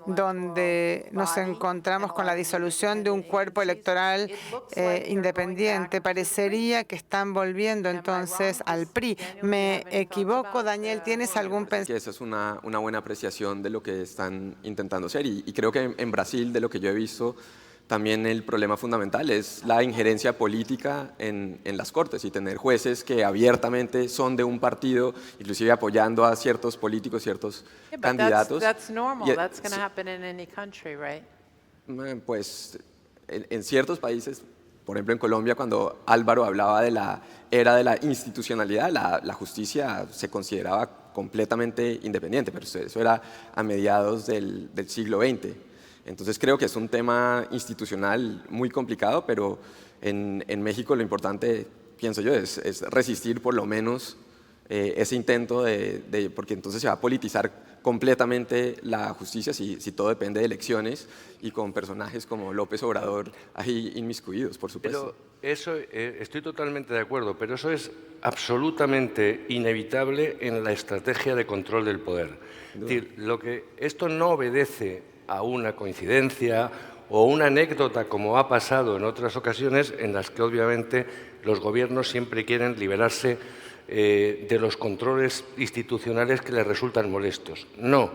donde nos encontramos con la disolución de un cuerpo electoral independiente. Parecería que están volviendo entonces al PRI. ¿Me equivoco, Daniel? ¿Tienes algún pensamiento? Esa es una buena apreciación de lo que están intentando hacer y creo que en Brasil, de lo que yo he visto, también el problema fundamental es la injerencia política en las Cortes y tener jueces que abiertamente son de un partido, inclusive apoyando a ciertos políticos, ciertos candidatos. Pues en ciertos países, por ejemplo en Colombia, cuando Álvaro hablaba de la era de la institucionalidad, la justicia se consideraba completamente independiente, pero eso era a mediados del siglo XX. Entonces creo que es un tema institucional muy complicado, pero en México lo importante, pienso yo, es resistir por lo menos ese intento porque entonces se va a politizar completamente la justicia si todo depende de elecciones y con personajes como López Obrador ahí inmiscuidos, por supuesto. Pero eso, estoy totalmente de acuerdo, pero eso es absolutamente inevitable en la estrategia de control del poder. Es decir, esto no obedece a una coincidencia o una anécdota como ha pasado en otras ocasiones en las que obviamente los gobiernos siempre quieren liberarse de los controles institucionales que les resultan molestos. No,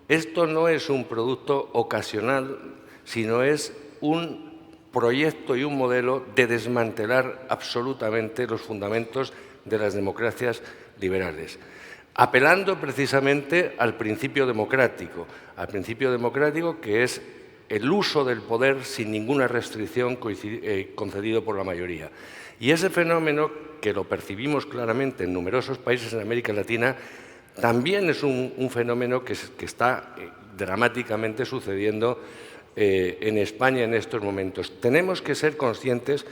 esto no es un producto ocasional, sino es un proyecto y un modelo de desmantelar absolutamente los fundamentos de las democracias liberales, apelando precisamente al principio democrático que es el uso del poder sin ninguna restricción concedido por la mayoría. Y ese fenómeno, que lo percibimos claramente en numerosos países en América Latina, también es un fenómeno que está dramáticamente sucediendo en España en estos momentos. Tenemos que ser conscientes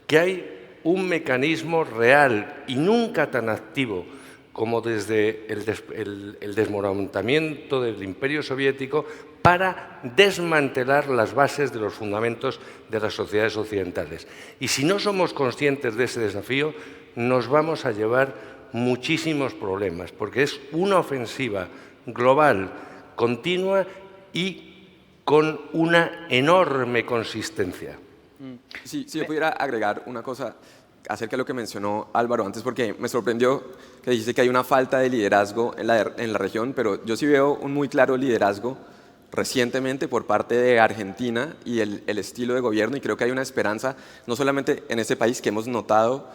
que hay un mecanismo real y nunca tan activo como desde el desmoronamiento del Imperio Soviético para desmantelar las bases de los fundamentos de las sociedades occidentales. Y si no somos conscientes de ese desafío, nos vamos a llevar muchísimos problemas, porque es una ofensiva global, continua y con una enorme consistencia. Si yo pudiera agregar una cosa acerca de lo que mencionó Álvaro antes, porque me sorprendió que dijiste que hay una falta de liderazgo en la región, pero yo sí veo un muy claro liderazgo recientemente por parte de Argentina y el estilo de gobierno, y creo que hay una esperanza no solamente en ese país que hemos notado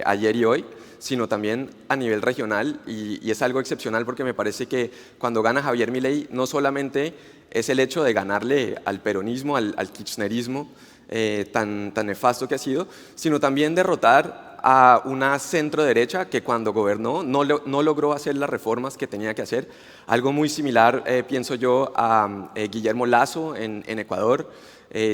ayer y hoy, sino también a nivel regional, y es algo excepcional porque me parece que cuando gana Javier Milei no solamente es el hecho de ganarle al peronismo, al kirchnerismo tan nefasto que ha sido, sino también derrotar a una centro derecha que cuando gobernó no logró hacer las reformas que tenía que hacer. Algo muy similar, pienso yo, a Guillermo Lasso en Ecuador,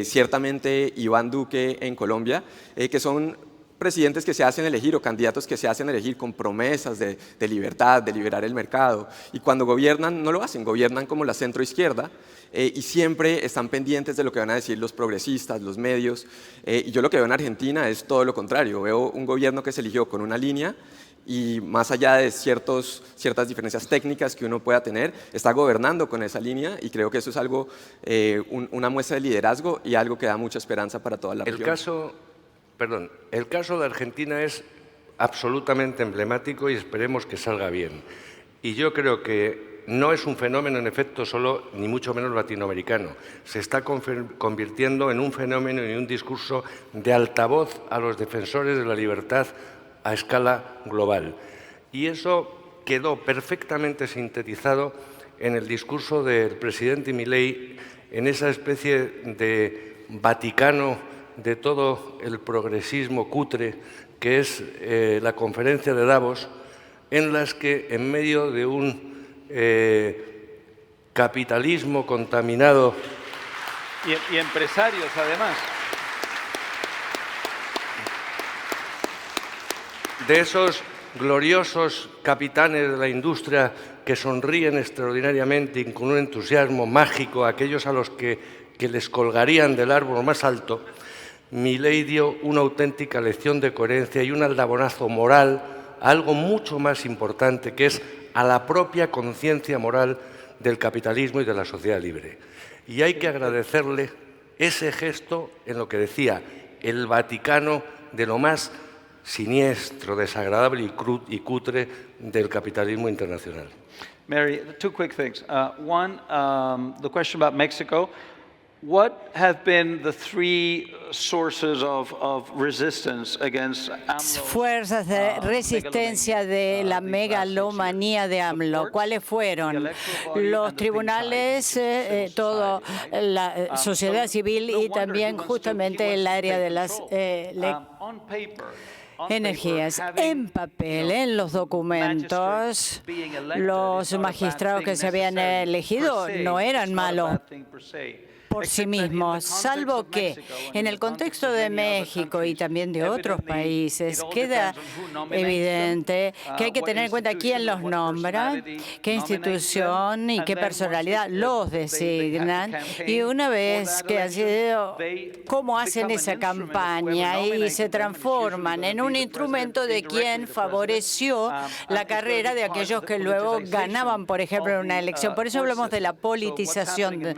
ciertamente Iván Duque en Colombia, que son presidentes que se hacen elegir o candidatos que se hacen elegir con promesas de libertad, de liberar el mercado, y cuando gobiernan no lo hacen, gobiernan como la centroizquierda, y siempre están pendientes de lo que van a decir los progresistas, los medios, y yo lo que veo en Argentina es todo lo contrario. Veo un gobierno que se eligió con una línea y más allá de ciertas diferencias técnicas que uno pueda tener, está gobernando con esa línea, y creo que eso es algo, una muestra de liderazgo y algo que da mucha esperanza para toda la región. El caso de Argentina es absolutamente emblemático y esperemos que salga bien. Y yo creo que no es un fenómeno, en efecto, solo, ni mucho menos latinoamericano. Se está convirtiendo en un fenómeno y un discurso de altavoz a los defensores de la libertad a escala global. Y eso quedó perfectamente sintetizado en el discurso del presidente Milei, en esa especie de Vaticano de todo el progresismo cutre que es la conferencia de Davos, en las que en medio de un capitalismo contaminado y empresarios además de esos gloriosos capitanes de la industria que sonríen extraordinariamente y con un entusiasmo mágico a aquellos a los que les colgarían del árbol más alto, Milei dio una auténtica lección de coherencia y un aldabonazo moral a algo mucho más importante, que es a la propia conciencia moral del capitalismo y de la sociedad libre. Y hay que agradecerle ese gesto en lo que decía el Vaticano de lo más siniestro, desagradable y cutre del capitalismo internacional. Mary, two quick things. One, the question about Mexico. What have been the three sources of resistance against AMLO's Fuerzas de resistencia de la megalomanía de AMLO? ¿Cuáles fueron? Los tribunales, toda la sociedad civil y también justamente el área de las energías. En papel, en los documentos, los magistrados que se habían elegido no eran malos por sí mismos, salvo que en el contexto de México y también de otros países queda evidente que hay que tener en cuenta quién los nombra, qué institución y qué personalidad los designan, y una vez que han sido, cómo hacen esa campaña y se transforman en un instrumento de quien favoreció la carrera de aquellos que luego ganaban, por ejemplo, en una elección. Por eso hablamos de la politización.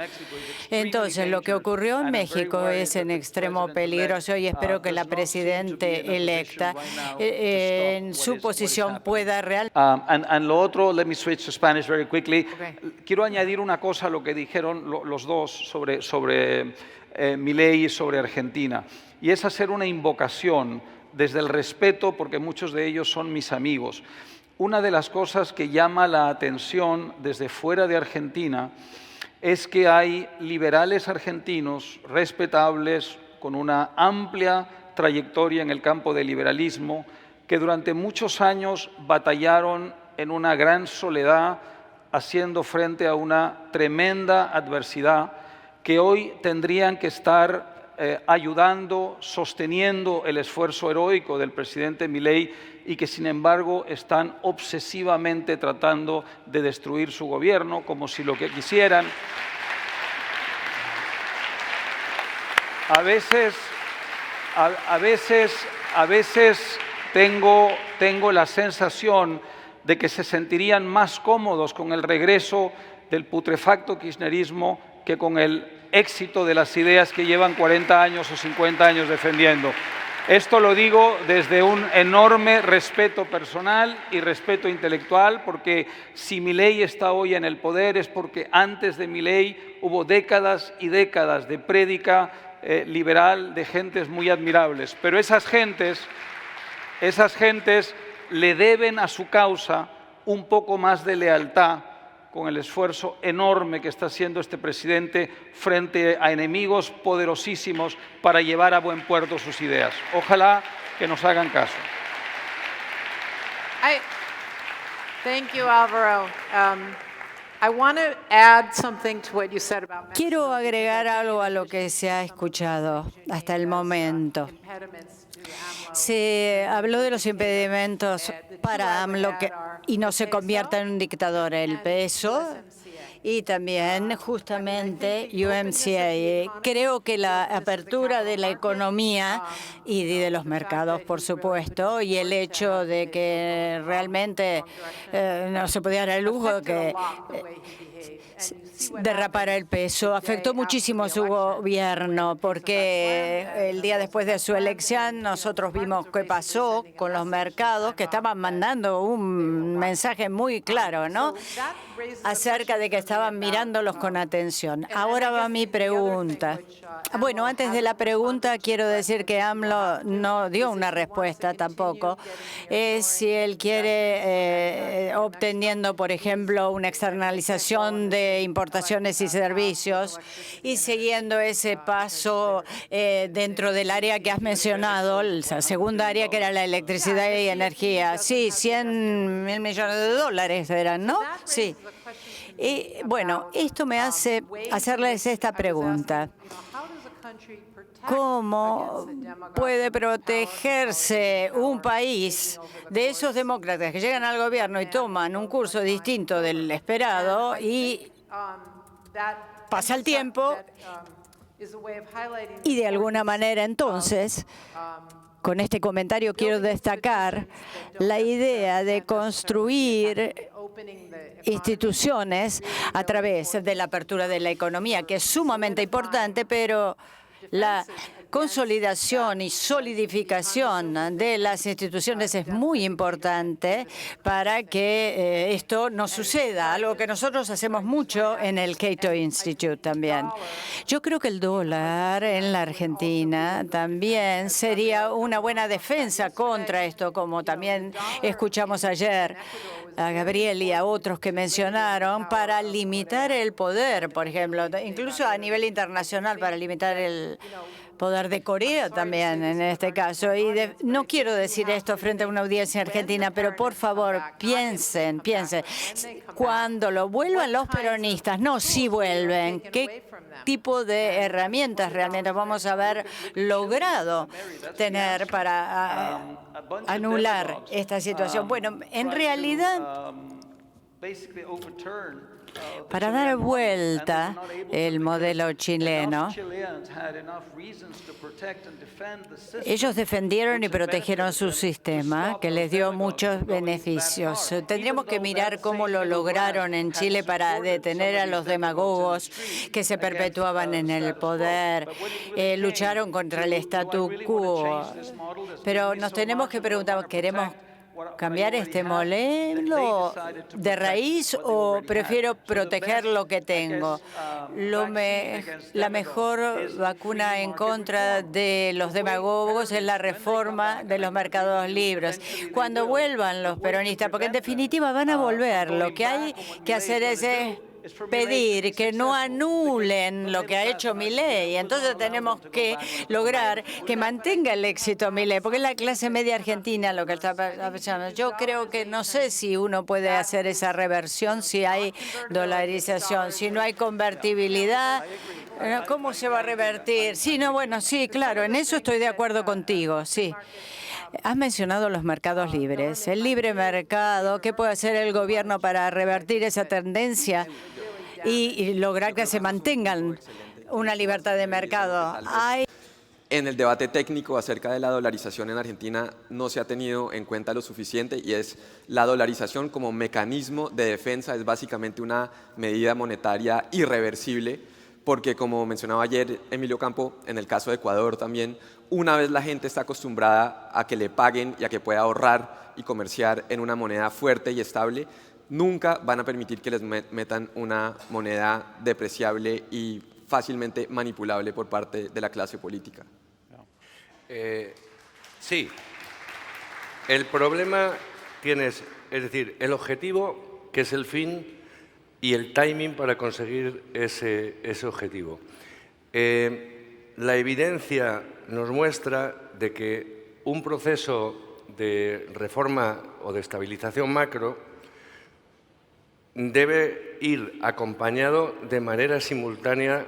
Entonces, lo que ocurrió en México es en extremo peligroso y espero que la presidenta electa en su posición pueda realmente. And lo otro, let me switch to Spanish very quickly. Okay. Quiero añadir una cosa a lo que dijeron los dos sobre Milei y sobre Argentina, y es hacer una invocación desde el respeto, porque muchos de ellos son mis amigos. Una de las cosas que llama la atención desde fuera de Argentina es que hay liberales argentinos respetables, con una amplia trayectoria en el campo del liberalismo, que durante muchos años batallaron en una gran soledad, haciendo frente a una tremenda adversidad, que hoy tendrían que estar ayudando, sosteniendo el esfuerzo heroico del presidente Milei y que, sin embargo, están obsesivamente tratando de destruir su gobierno, como si lo que quisieran. A veces tengo la sensación de que se sentirían más cómodos con el regreso del putrefacto kirchnerismo que con el éxito de las ideas que llevan 40 años o 50 años defendiendo. Esto lo digo desde un enorme respeto personal y respeto intelectual, porque si Milei está hoy en el poder es porque antes de Milei hubo décadas y décadas de prédica liberal de gentes muy admirables. Pero esas gentes le deben a su causa un poco más de lealtad con el esfuerzo enorme que está haciendo este presidente frente a enemigos poderosísimos para llevar a buen puerto sus ideas. Ojalá que nos hagan caso. Thank you, Álvaro. I want to add something to what you said about Mexico. Quiero agregar algo a lo que se ha escuchado hasta el momento. Se habló de los impedimentos para AMLO y no se convierta en un dictador, el peso y también justamente USMCA. Creo que la apertura de la economía y de los mercados, por supuesto, y el hecho de que realmente no se podía dar el lujo que derrapara el peso, afectó muchísimo su gobierno, porque el día después de su elección nosotros vimos qué pasó con los mercados, que estaban mandando un mensaje muy claro, ¿no?, acerca de que estaban mirándolos con atención. Ahora va mi pregunta. Bueno, antes de la pregunta quiero decir que AMLO no dio una respuesta tampoco. Si él quiere, obteniendo, por ejemplo, una externalización de importaciones y servicios y siguiendo ese paso dentro del área que has mencionado, la segunda área que era la electricidad y energía. Sí, 100.000 millones de dólares eran, ¿no? Sí. Y bueno, esto me hace hacerles esta pregunta. ¿Cómo puede protegerse un país de esos demócratas que llegan al gobierno y toman un curso distinto del esperado y pasa el tiempo y de alguna manera entonces, con este comentario quiero destacar la idea de construir instituciones a través de la apertura de la economía, que es sumamente importante, pero la consolidación y solidificación de las instituciones es muy importante para que esto no suceda, algo que nosotros hacemos mucho en el Cato Institute también. Yo creo que el dólar en la Argentina también sería una buena defensa contra esto, como también escuchamos ayer a Gabriel y a otros que mencionaron, para limitar el poder, por ejemplo, incluso a nivel internacional, para limitar el poder de Corea también en este caso. Y no quiero decir esto frente a una audiencia argentina, pero por favor piensen. Cuando lo vuelvan los peronistas, no si vuelven, ¿qué tipo de herramientas realmente vamos a haber logrado tener para anular esta situación? Bueno, en realidad, para dar vuelta el modelo chileno, ellos defendieron y protegieron su sistema, que les dio muchos beneficios. Tendríamos que mirar cómo lo lograron en Chile para detener a los demagogos que se perpetuaban en el poder. Lucharon contra el statu quo. Pero nos tenemos que preguntar, ¿queremos cambiar este modelo de raíz o prefiero proteger lo que tengo? La mejor vacuna en contra de los demagogos es la reforma de los mercados libres. Cuando vuelvan los peronistas, porque en definitiva van a volver, lo que hay que hacer es pedir que no anulen lo que ha hecho Milei. Entonces tenemos que lograr que mantenga el éxito Milei, porque es la clase media argentina lo que está pasando. Yo creo que no sé si uno puede hacer esa reversión si hay dolarización, si no hay convertibilidad ¿Cómo se va a revertir? Sí, no, bueno, sí, claro, en eso estoy de acuerdo contigo, sí. Has mencionado los mercados libres, el libre mercado. ¿Qué puede hacer el gobierno para revertir esa tendencia y lograr que se mantengan una libertad de mercado? En el debate técnico acerca de la dolarización en Argentina no se ha tenido en cuenta lo suficiente, y es la dolarización como mecanismo de defensa. Es básicamente una medida monetaria irreversible, porque como mencionaba ayer Emilio Campo, en el caso de Ecuador también, una vez la gente está acostumbrada a que le paguen y a que pueda ahorrar y comerciar en una moneda fuerte y estable, nunca van a permitir que les metan una moneda depreciable y fácilmente manipulable por parte de la clase política. Sí, el problema tienes, es decir, el objetivo, que es el fin, y el timing para conseguir ese objetivo. La evidencia nos muestra de que un proceso de reforma o de estabilización macro debe ir acompañado de manera simultánea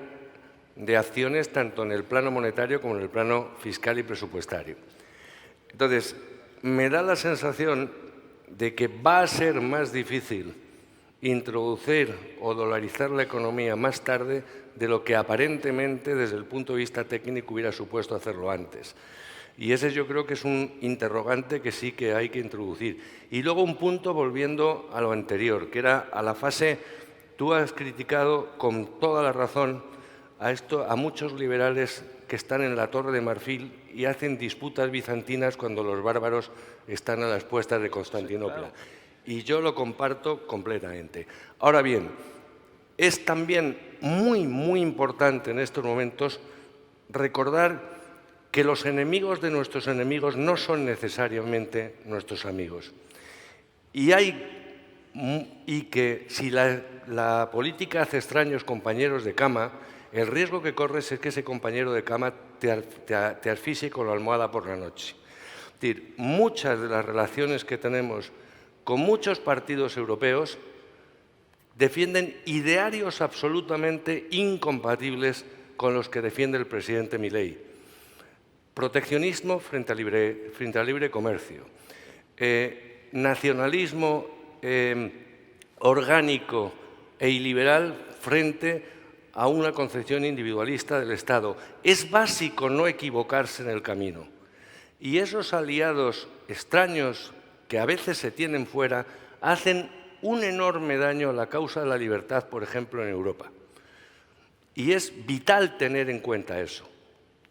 de acciones tanto en el plano monetario como en el plano fiscal y presupuestario. Entonces, me da la sensación de que va a ser más difícil introducir o dolarizar la economía más tarde de lo que aparentemente desde el punto de vista técnico hubiera supuesto hacerlo antes. Y ese yo creo que es un interrogante que sí que hay que introducir. Y luego un punto volviendo a lo anterior, que era a la fase, tú has criticado con toda la razón a muchos liberales que están en la Torre de Marfil y hacen disputas bizantinas cuando los bárbaros están a las puertas de Constantinopla. Sí, claro. Y yo lo comparto completamente. Ahora bien, es también muy importante en estos momentos recordar que los enemigos de nuestros enemigos no son necesariamente nuestros amigos. Y que si la política hace extraños compañeros de cama, el riesgo que corres es que ese compañero de cama te asfixie con la almohada por la noche. Es decir, muchas de las relaciones que tenemos con muchos partidos europeos defienden idearios absolutamente incompatibles con los que defiende el presidente Milei. Proteccionismo frente al libre comercio, nacionalismo orgánico e iliberal frente a una concepción individualista del Estado. Es básico no equivocarse en el camino. Y esos aliados extraños que a veces se tienen fuera hacen un enorme daño a la causa de la libertad, por ejemplo, en Europa. Y es vital tener en cuenta eso.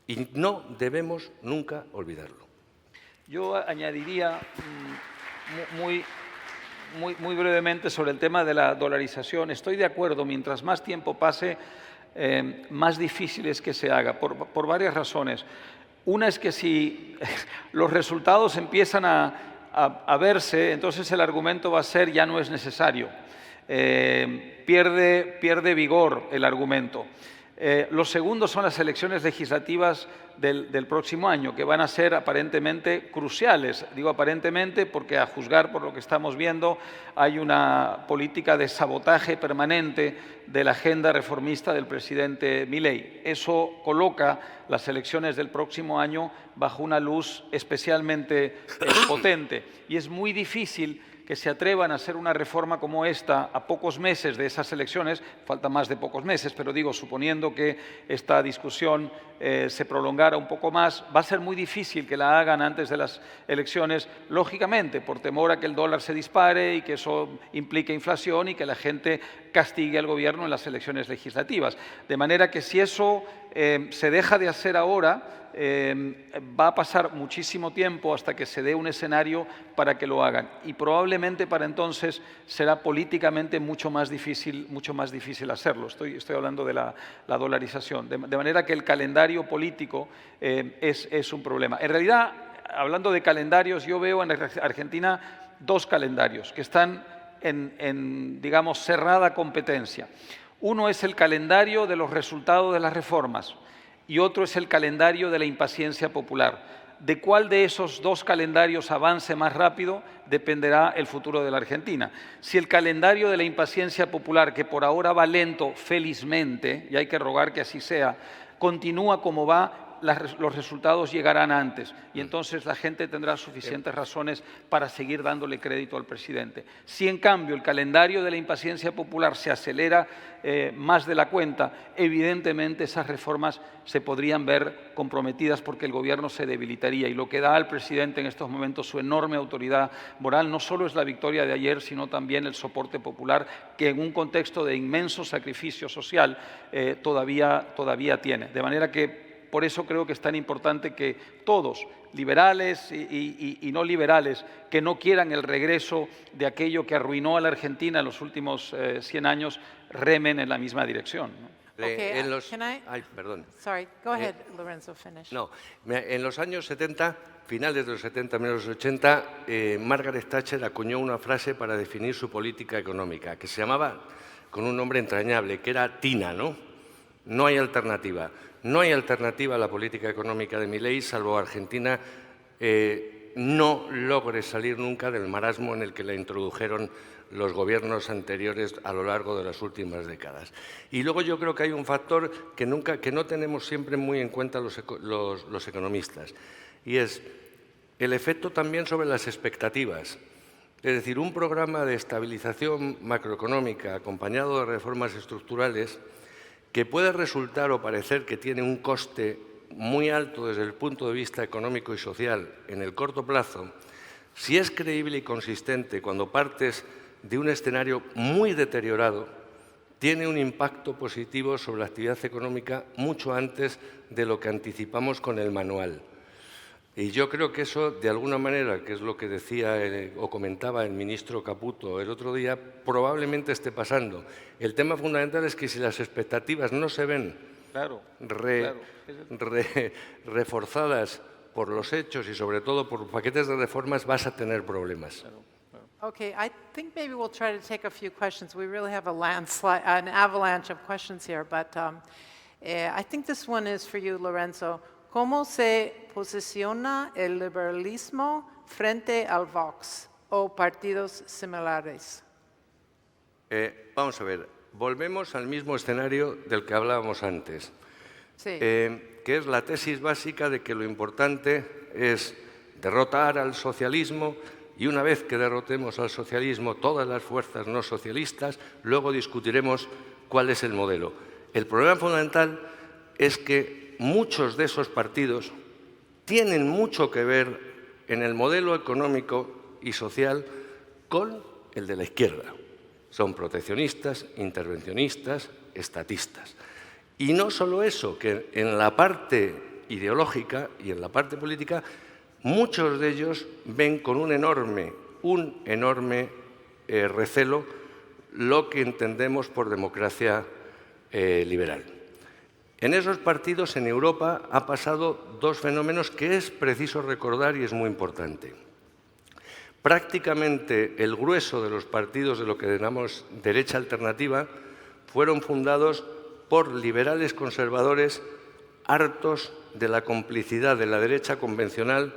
Y no debemos nunca olvidarlo. Yo añadiría muy brevemente sobre el tema de la dolarización. Estoy de acuerdo, mientras más tiempo pase, más difícil es que se haga, por varias razones. Una es que si los resultados empiezan a verse, entonces el argumento va a ser ya no es necesario. Pierde vigor el argumento. Los segundos son las elecciones legislativas del próximo año, que van a ser aparentemente cruciales. Digo aparentemente porque, a juzgar por lo que estamos viendo, hay una política de sabotaje permanente de la agenda reformista del presidente Milei. Eso coloca las elecciones del próximo año bajo una luz especialmente potente, y es muy difícil que se atrevan a hacer una reforma como esta a pocos meses de esas elecciones. Falta más de pocos meses, pero digo, suponiendo que esta discusión se prolongara un poco más, va a ser muy difícil que la hagan antes de las elecciones, lógicamente, por temor a que el dólar se dispare y que eso implique inflación y que la gente castigue al gobierno en las elecciones legislativas. De manera que si eso se deja de hacer ahora, va a pasar muchísimo tiempo hasta que se dé un escenario para que lo hagan, y probablemente para entonces será políticamente mucho más difícil hacerlo. Estoy hablando de la dolarización, de manera que el calendario político es un problema. En realidad, hablando de calendarios, yo veo en Argentina dos calendarios que están en digamos, cerrada competencia. Uno es el calendario de los resultados de las reformas, y otro es el calendario de la impaciencia popular. De cuál de esos dos calendarios avance más rápido dependerá el futuro de la Argentina. Si el calendario de la impaciencia popular, que por ahora va lento, felizmente, y hay que rogar que así sea, continúa como va, los resultados llegarán antes y entonces la gente tendrá suficientes razones para seguir dándole crédito al presidente. Si en cambio el calendario de la impaciencia popular se acelera más de la cuenta, evidentemente esas reformas se podrían ver comprometidas porque el gobierno se debilitaría y lo que da al presidente en estos momentos su enorme autoridad moral no solo es la victoria de ayer, sino también el soporte popular que en un contexto de inmenso sacrificio social todavía tiene. De manera que por eso creo que es tan importante que todos, liberales y no liberales, que no quieran el regreso de aquello que arruinó a la Argentina en los últimos 100 años, remen en la misma dirección, ¿no? Okay, En los, can I- ay, perdón. Sorry, go ahead, Lorenzo, finish. No, en los años 70, finales de los 70, menos los 80, Margaret Thatcher acuñó una frase para definir su política económica, que se llamaba, con un nombre entrañable, que era TINA, ¿no? No hay alternativa. No hay alternativa a la política económica de Milei, salvo Argentina no logre salir nunca del marasmo en el que la introdujeron los gobiernos anteriores a lo largo de las últimas décadas. Y luego yo creo que hay un factor que no tenemos siempre muy en cuenta los economistas, y es el efecto también sobre las expectativas. Es decir, un programa de estabilización macroeconómica acompañado de reformas estructurales que puede resultar o parecer que tiene un coste muy alto desde el punto de vista económico y social en el corto plazo, si es creíble y consistente cuando partes de un escenario muy deteriorado, tiene un impacto positivo sobre la actividad económica mucho antes de lo que anticipamos con el manual. Y yo creo que eso, de alguna manera, que es lo que decía o comentaba el ministro Caputo el otro día, probablemente esté pasando. El tema fundamental es que si las expectativas no se ven reforzadas por los hechos y sobre todo por paquetes de reformas, vas a tener problemas. Okay, I think maybe we'll try to take a few questions. We really have an avalanche of questions here, but I think this one is for you, Lorenzo. ¿Cómo se posiciona el liberalismo frente al Vox o partidos similares? Vamos a ver, volvemos al mismo escenario del que hablábamos antes, Sí. que es la tesis básica de que lo importante es derrotar al socialismo y una vez que derrotemos al socialismo, todas las fuerzas no socialistas, luego discutiremos cuál es el modelo. El problema fundamental es que muchos de esos partidos tienen mucho que ver en el modelo económico y social con el de la izquierda. Son proteccionistas, intervencionistas, estatistas. Y no solo eso, que en la parte ideológica y en la parte política, muchos de ellos ven con un enorme recelo lo que entendemos por democracia liberal. En esos partidos en Europa ha pasado dos fenómenos que es preciso recordar y es muy importante. Prácticamente el grueso de los partidos de lo que llamamos derecha alternativa fueron fundados por liberales conservadores hartos de la complicidad de la derecha convencional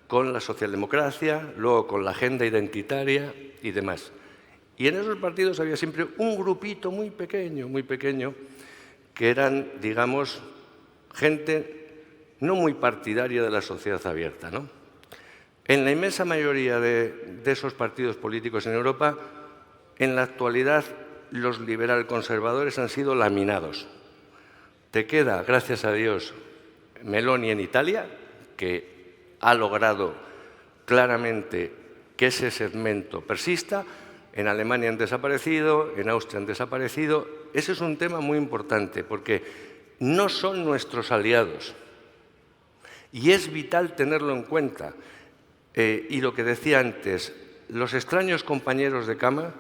con la socialdemocracia, luego con la agenda identitaria y demás. Y en esos partidos había siempre un grupito muy pequeño, que eran, digamos, gente no muy partidaria de la sociedad abierta, ¿no? En la inmensa mayoría de esos partidos políticos en Europa, en la actualidad, los liberal conservadores han sido laminados. Te queda, gracias a Dios, Meloni en Italia, que ha logrado claramente que ese segmento persista. En Alemania han desaparecido, en Austria han desaparecido. Ese es un tema muy importante porque no son nuestros aliados y es vital tenerlo en cuenta. Y lo que decía antes, los extraños compañeros de cama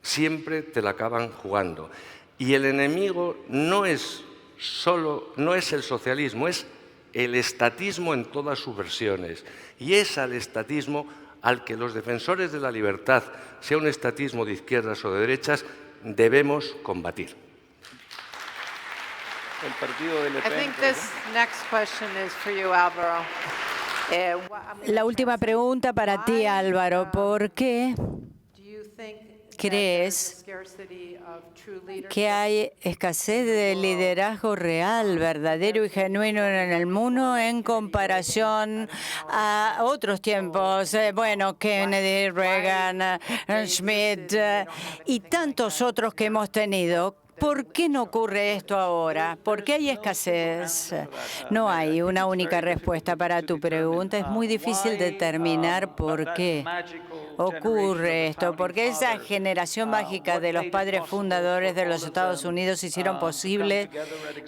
siempre te la acaban jugando. Y el enemigo no es el socialismo, es el estatismo en todas sus versiones. Y es al estatismo al que los defensores de la libertad, sea un estatismo de izquierdas o de derechas, debemos combatir. el partido del Le I Pen, think por this ejemplo. next question is for you, Álvaro. I'm La gonna última translate. pregunta para ti, Álvaro. ¿Por qué Do you think that crees there's a scarcity of true leadership? que hay escasez de liderazgo real, verdadero y genuino en el mundo en comparación a otros tiempos? Bueno, Kennedy, Reagan, Schmidt y tantos otros que hemos tenido. ¿Por qué no ocurre esto ahora? ¿Por qué hay escasez? No hay una única respuesta para tu pregunta. Es muy difícil determinar por qué ocurre esto, porque esa generación mágica de los padres fundadores de los Estados Unidos hicieron posible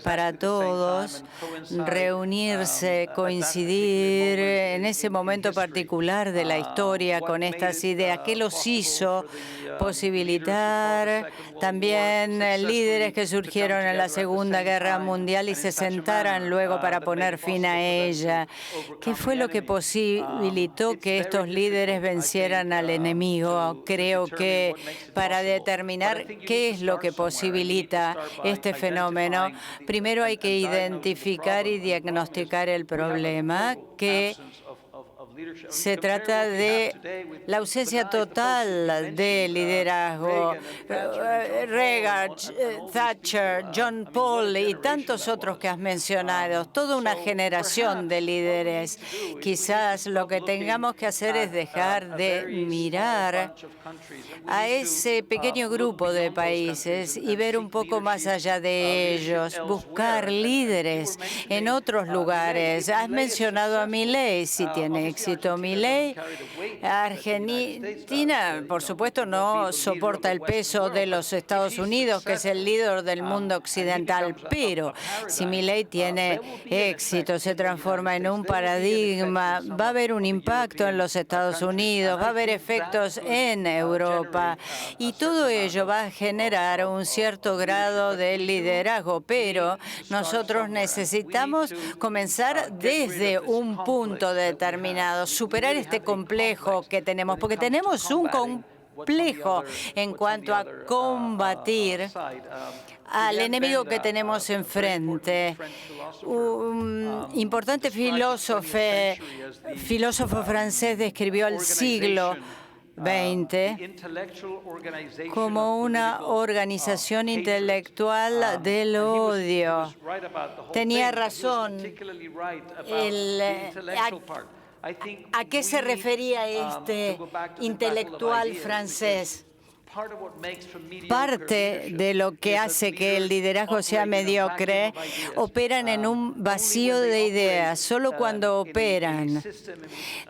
para todos reunirse, coincidir en ese momento particular de la historia con estas ideas. ¿Qué los hizo posibilitar también líderes que surgieron en la Segunda Guerra Mundial y se sentaran luego para poner fin a ella? ¿Qué fue lo que posibilitó que estos líderes vencieran al enemigo? Creo que para determinar qué es lo que posibilita este fenómeno, primero hay que identificar y diagnosticar el problema, que se trata de la ausencia total de liderazgo. Reagan, Thatcher, John Paul y tantos otros que has mencionado, toda una generación de líderes. Quizás lo que tengamos que hacer es dejar de mirar a ese pequeño grupo de países y ver un poco más allá de ellos, buscar líderes en otros lugares. Has mencionado a Milei, si tiene éxito Milei. Argentina, por supuesto, no soporta el peso de los Estados Unidos, que es el líder del mundo occidental, pero si Milei tiene éxito, se transforma en un paradigma, va a haber un impacto en los Estados Unidos, va a haber efectos en Europa y todo ello va a generar un cierto grado de liderazgo, pero nosotros necesitamos comenzar desde un punto determinado, superar este complejo que tenemos, porque tenemos un complejo en cuanto a combatir al enemigo que tenemos enfrente. Un importante filósofo francés describió el siglo XX como una organización intelectual del odio. Tenía razón. ¿A qué se refería este intelectual francés? Parte de lo que hace que el liderazgo sea mediocre operan en un vacío de ideas. Solo cuando operan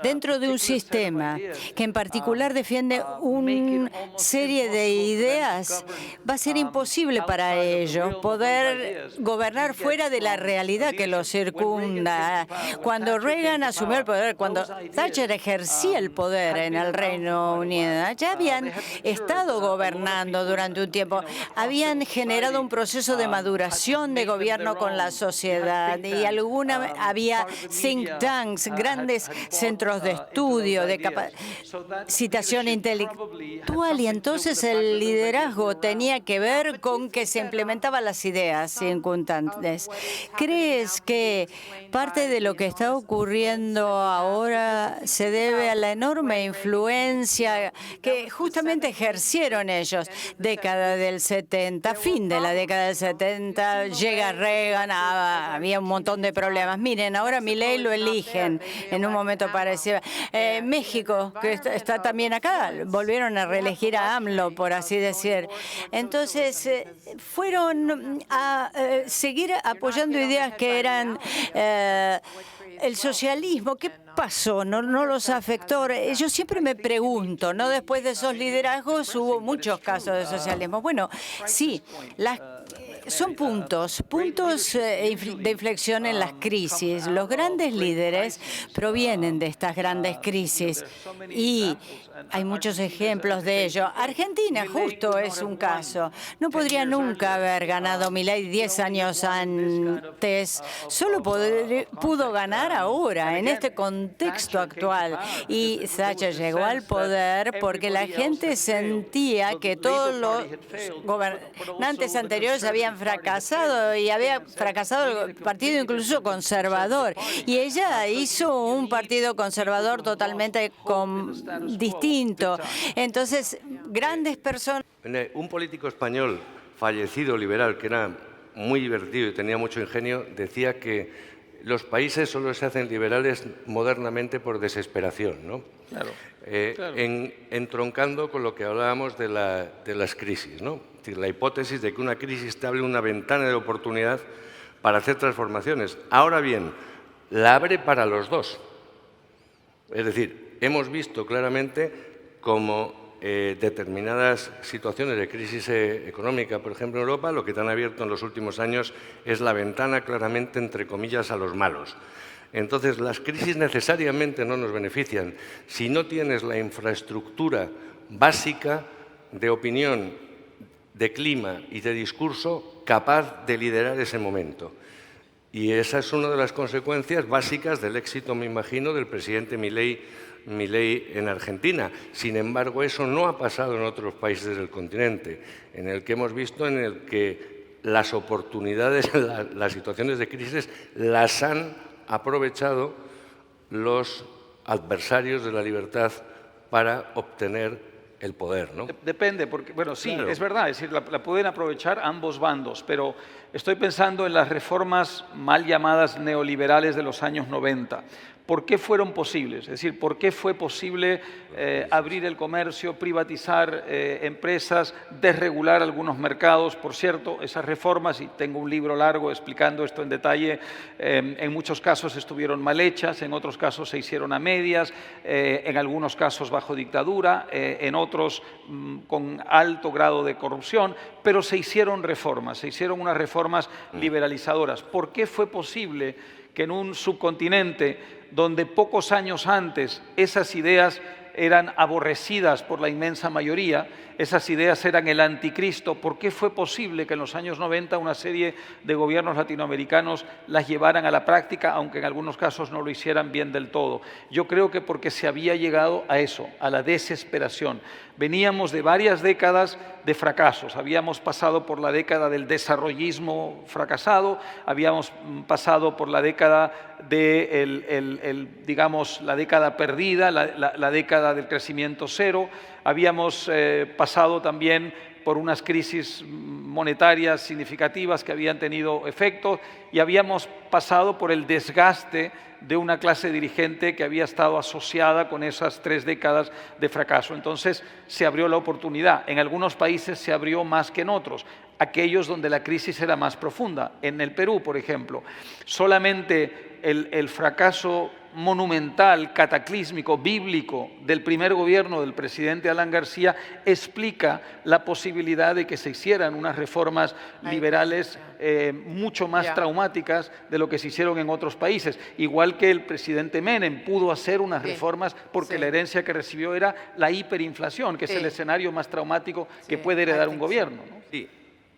dentro de un sistema que en particular defiende una serie de ideas, va a ser imposible para ellos poder gobernar fuera de la realidad que los circunda. Cuando Reagan asumió el poder, cuando Thatcher ejercía el poder en el Reino Unido, ya habían estado gobernando durante un tiempo, habían generado un proceso de maduración de gobierno con la sociedad y había think tanks, grandes centros de estudio, de capacitación intelectual, y entonces el liderazgo tenía que ver con que se implementaban las ideas circunstantes. ¿Crees que parte de lo que está ocurriendo ahora se debe a la enorme influencia que justamente ejercieron ellos? Década del 70, fin de la década del 70, llega Reagan, había un montón de problemas. Miren, ahora Milei lo eligen en un momento parecido. México, que está también acá, volvieron a reelegir a AMLO, por así decir. Entonces, fueron a seguir apoyando ideas que eran el socialismo. ¿Qué pasó? ¿No los afectó? Yo siempre me pregunto, ¿no? Después de esos liderazgos hubo muchos casos de socialismo. Bueno, sí, son puntos de inflexión en las crisis. Los grandes líderes provienen de estas grandes crisis y hay muchos ejemplos de ello. Argentina justo es un caso. No podría nunca haber ganado Milei 10 años antes. Solo pudo ganar ahora, en este contexto actual. Y Thatcher llegó al poder porque la gente sentía que todos los gobernantes anteriores habían habían fracasado y había fracasado el partido incluso conservador. Y ella hizo un partido conservador totalmente distinto. Entonces, grandes personas. Un político español fallecido, liberal, que era muy divertido y tenía mucho ingenio, decía que los países solo se hacen liberales modernamente por desesperación, ¿no? Claro. Entroncando con lo que hablábamos de las crisis, ¿no? Es decir, la hipótesis de que una crisis te abre una ventana de oportunidad para hacer transformaciones. Ahora bien, la abre para los dos. Es decir, hemos visto claramente cómo determinadas situaciones de crisis económica, por ejemplo en Europa, lo que te han abierto en los últimos años es la ventana claramente, entre comillas, a los malos. Entonces, las crisis necesariamente no nos benefician si no tienes la infraestructura básica de opinión, de clima y de discurso capaz de liderar ese momento. Y esa es una de las consecuencias básicas del éxito, me imagino, del presidente Milei en Argentina. Sin embargo, eso no ha pasado en otros países del continente, en el que hemos visto en el que las oportunidades, las situaciones de crisis, las han aprovechado los adversarios de la libertad para obtener el poder, ¿no? Depende, porque, bueno, sí, Claro. es verdad, es decir, la pueden aprovechar ambos bandos, pero estoy pensando en las reformas mal llamadas neoliberales de los años 90. ¿Por qué fueron posibles? Es decir, ¿por qué fue posible abrir el comercio, privatizar empresas, desregular algunos mercados? Por cierto, esas reformas, y tengo un libro largo explicando esto en detalle, en muchos casos estuvieron mal hechas, en otros casos se hicieron a medias, en algunos casos bajo dictadura, en otros con alto grado de corrupción, pero se hicieron reformas, se hicieron unas reformas liberalizadoras. ¿Por qué fue posible que en un subcontinente donde pocos años antes esas ideas eran aborrecidas por la inmensa mayoría, esas ideas eran el anticristo? ¿Por qué fue posible que en los años 90 una serie de gobiernos latinoamericanos las llevaran a la práctica, aunque en algunos casos no lo hicieran bien del todo? Yo creo que porque se había llegado a eso, a la desesperación. Veníamos de varias décadas de fracasos. Habíamos pasado por la década del desarrollismo fracasado, habíamos pasado por la década de digamos, la década perdida, la década del crecimiento cero. Habíamos pasado también por unas crisis monetarias significativas que habían tenido efectos y habíamos pasado por el desgaste de una clase dirigente que había estado asociada con esas 3 décadas de fracaso. Entonces se abrió la oportunidad. En algunos países se abrió más que en otros, aquellos donde la crisis era más profunda. En el Perú, por ejemplo, solamente el fracaso monumental, cataclísmico, bíblico del primer gobierno del presidente Alan García explica la posibilidad de que se hicieran unas reformas liberales mucho más traumáticas de lo que se hicieron en otros países. Igual que el presidente Menem pudo hacer unas reformas porque la herencia que recibió era la hiperinflación, que es el escenario más traumático que puede heredar un gobierno, ¿no? Sí,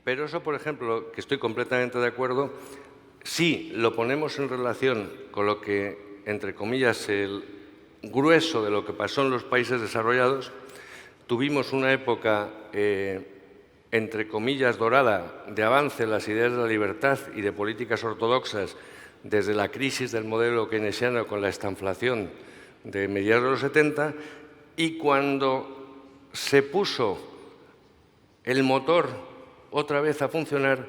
pero eso, por ejemplo, que estoy completamente de acuerdo, si lo ponemos en relación con lo que, entre comillas, el grueso de lo que pasó en los países desarrollados, tuvimos una época, entre comillas, dorada, de avance en las ideas de la libertad y de políticas ortodoxas desde la crisis del modelo keynesiano con la estanflación de mediados de los 70, y cuando se puso el motor otra vez a funcionar,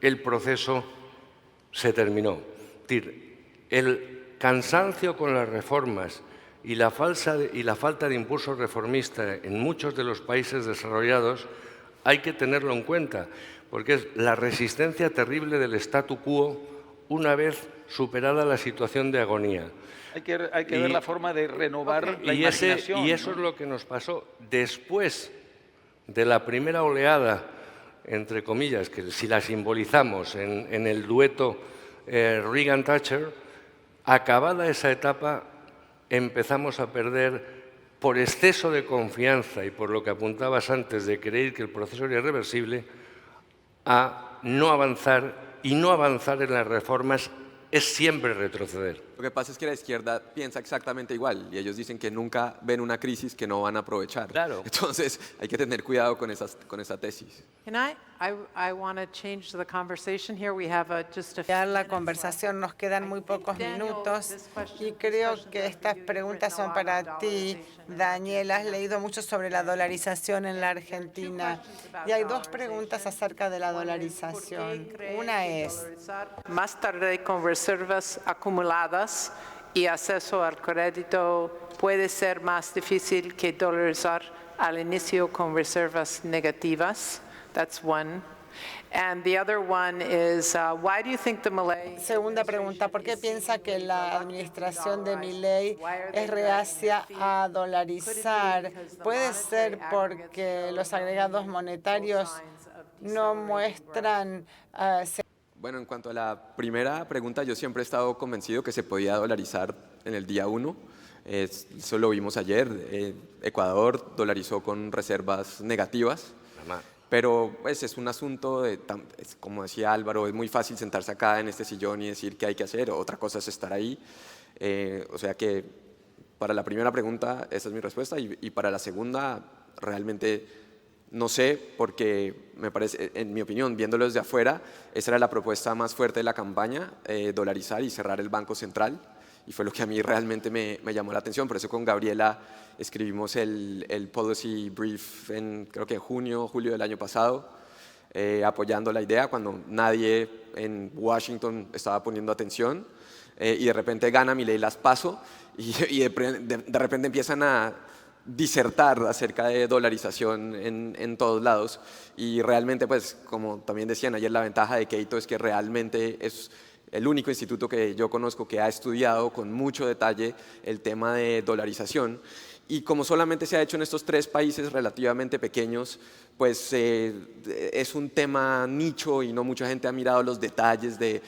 el proceso se terminó. Es decir, el cansancio con las reformas y la falta de impulso reformista en muchos de los países desarrollados hay que tenerlo en cuenta, porque es la resistencia terrible del statu quo una vez superada la situación de agonía. Hay que ver la forma de renovar la imaginación. Y eso es lo que nos pasó después de la primera oleada, entre comillas, que si la simbolizamos en el dueto Reagan-Thatcher. Acabada esa etapa, empezamos a perder, por exceso de confianza y por lo que apuntabas antes de creer que el proceso era irreversible, a no avanzar, y no avanzar en las reformas es siempre retroceder. Lo que pasa es que la izquierda piensa exactamente igual y ellos dicen que nunca ven una crisis que no van a aprovechar. Claro. Entonces hay que tener cuidado con esa tesis. Can I want to change the conversation here. We have just a few Ya la minutes left. conversación nos quedan muy pocos minutos y creo que estas preguntas son para ti, Daniel. Has leído mucho sobre la dolarización en la Argentina y hay dos preguntas acerca de la dolarización. Una es, Más tarde, con reservas acumuladas y acceso al crédito, puede ser más difícil que dolarizar al inicio con reservas negativas. That's one. And the other one is, why do you think the Malay... segunda pregunta, ¿por qué piensa que la administración de Milei es reacia a dolarizar? ¿Puede ser porque los agregados monetarios no muestran Bueno, en cuanto a la primera pregunta, yo siempre he estado convencido que se podía dolarizar en el día 1. Eso lo vimos ayer. Ecuador dolarizó con reservas negativas. Pero pues, es un asunto, como decía Álvaro, es muy fácil sentarse acá en este sillón y decir qué hay que hacer. Otra cosa es estar ahí. O sea que para la primera pregunta esa es mi respuesta y para la segunda realmente no sé, porque me parece, en mi opinión, viéndolo desde afuera, esa era la propuesta más fuerte de la campaña, dolarizar y cerrar el Banco Central. Y fue lo que a mí realmente me llamó la atención. Por eso con Gabriela escribimos el policy brief en creo que julio del año pasado, apoyando la idea cuando nadie en Washington estaba poniendo atención. Y de repente gana Milei las PASO y de repente empiezan a disertar acerca de dolarización en todos lados. Y realmente, pues, como también decían ayer, la ventaja de Keito es que realmente es el único instituto que yo conozco que ha estudiado con mucho detalle el tema de dolarización. Y como solamente se ha hecho en estos 3 países relativamente pequeños, pues es un tema nicho y no mucha gente ha mirado los detalles de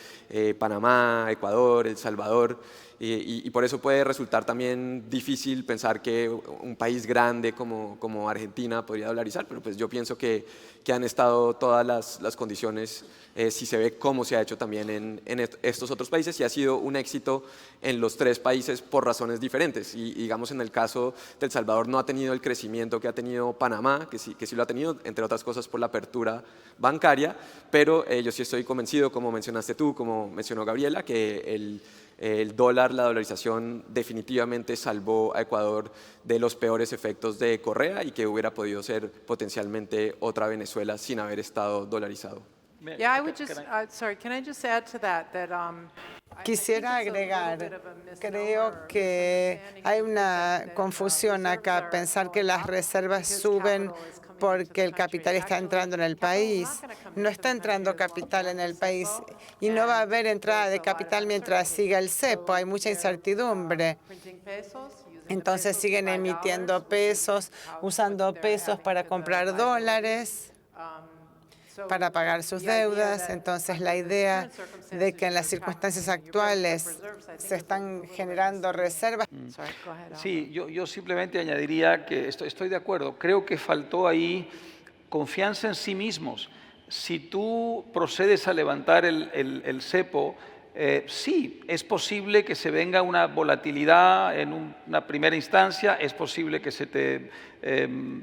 Panamá, Ecuador, El Salvador. Y por eso puede resultar también difícil pensar que un país grande como Argentina podría dolarizar, pero pues yo pienso que han estado todas las condiciones si se ve cómo se ha hecho también en estos otros países y ha sido un éxito en los 3 países por razones diferentes. Y digamos en el caso de El Salvador no ha tenido el crecimiento que ha tenido Panamá, que sí lo ha tenido, entre otras cosas por la apertura bancaria, pero yo sí estoy convencido, como mencionaste tú, como mencionó Gabriela, que el dólar, la dolarización definitivamente salvó a Ecuador de los peores efectos de Correa y que hubiera podido ser potencialmente otra Venezuela sin haber estado dolarizado. Yeah, I would just, sorry, can I just add to that, Quisiera agregar, creo que hay una confusión acá, pensar que las reservas suben porque el capital está entrando en el país. No está entrando capital en el país y no va a haber entrada de capital mientras siga el cepo. Hay mucha incertidumbre. Entonces siguen emitiendo pesos, usando pesos para comprar dólares, para pagar sus deudas. Entonces, la idea de que en las circunstancias actuales se están generando reservas. Sí, yo simplemente añadiría que estoy de acuerdo. Creo que faltó ahí confianza en sí mismos. Si tú procedes a levantar el cepo, sí, es posible que se venga una volatilidad en una primera instancia, es posible que se te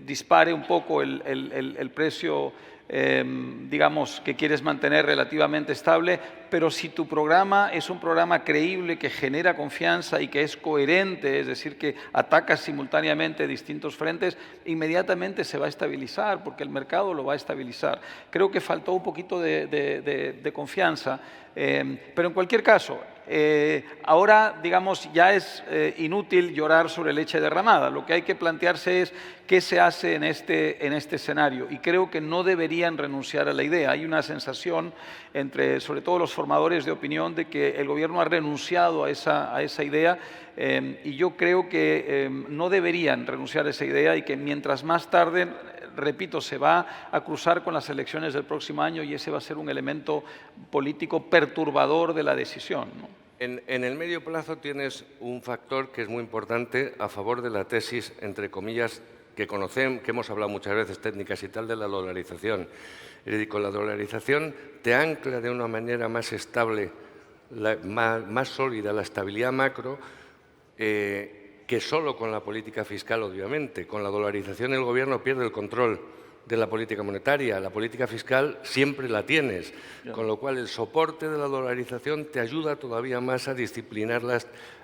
dispare un poco el precio digamos, que quieres mantener relativamente estable, pero si tu programa es un programa creíble que genera confianza y que es coherente, es decir, que ataca simultáneamente distintos frentes, inmediatamente se va a estabilizar porque el mercado lo va a estabilizar. Creo que faltó un poquito de confianza, pero en cualquier caso, ahora, digamos, ya es inútil llorar sobre leche derramada. Lo que hay que plantearse es qué se hace en este escenario. Y creo que no deberían renunciar a la idea. Hay una sensación entre, sobre todo, los formadores de opinión de que el gobierno ha renunciado a esa idea. Y yo creo que no deberían renunciar a esa idea y que mientras más tarde, repito, se va a cruzar con las elecciones del próximo año y ese va a ser un elemento político perturbador de la decisión, ¿no? En el medio plazo tienes un factor que es muy importante a favor de la tesis, entre comillas, que conocemos, que hemos hablado muchas veces, técnicas y tal, de la dolarización. Es decir, con la dolarización te ancla de una manera más estable más sólida la estabilidad macro que solo con la política fiscal, obviamente. Con la dolarización el gobierno pierde el control de la política monetaria. La política fiscal siempre la tienes, con lo cual el soporte de la dolarización te ayuda todavía más a disciplinar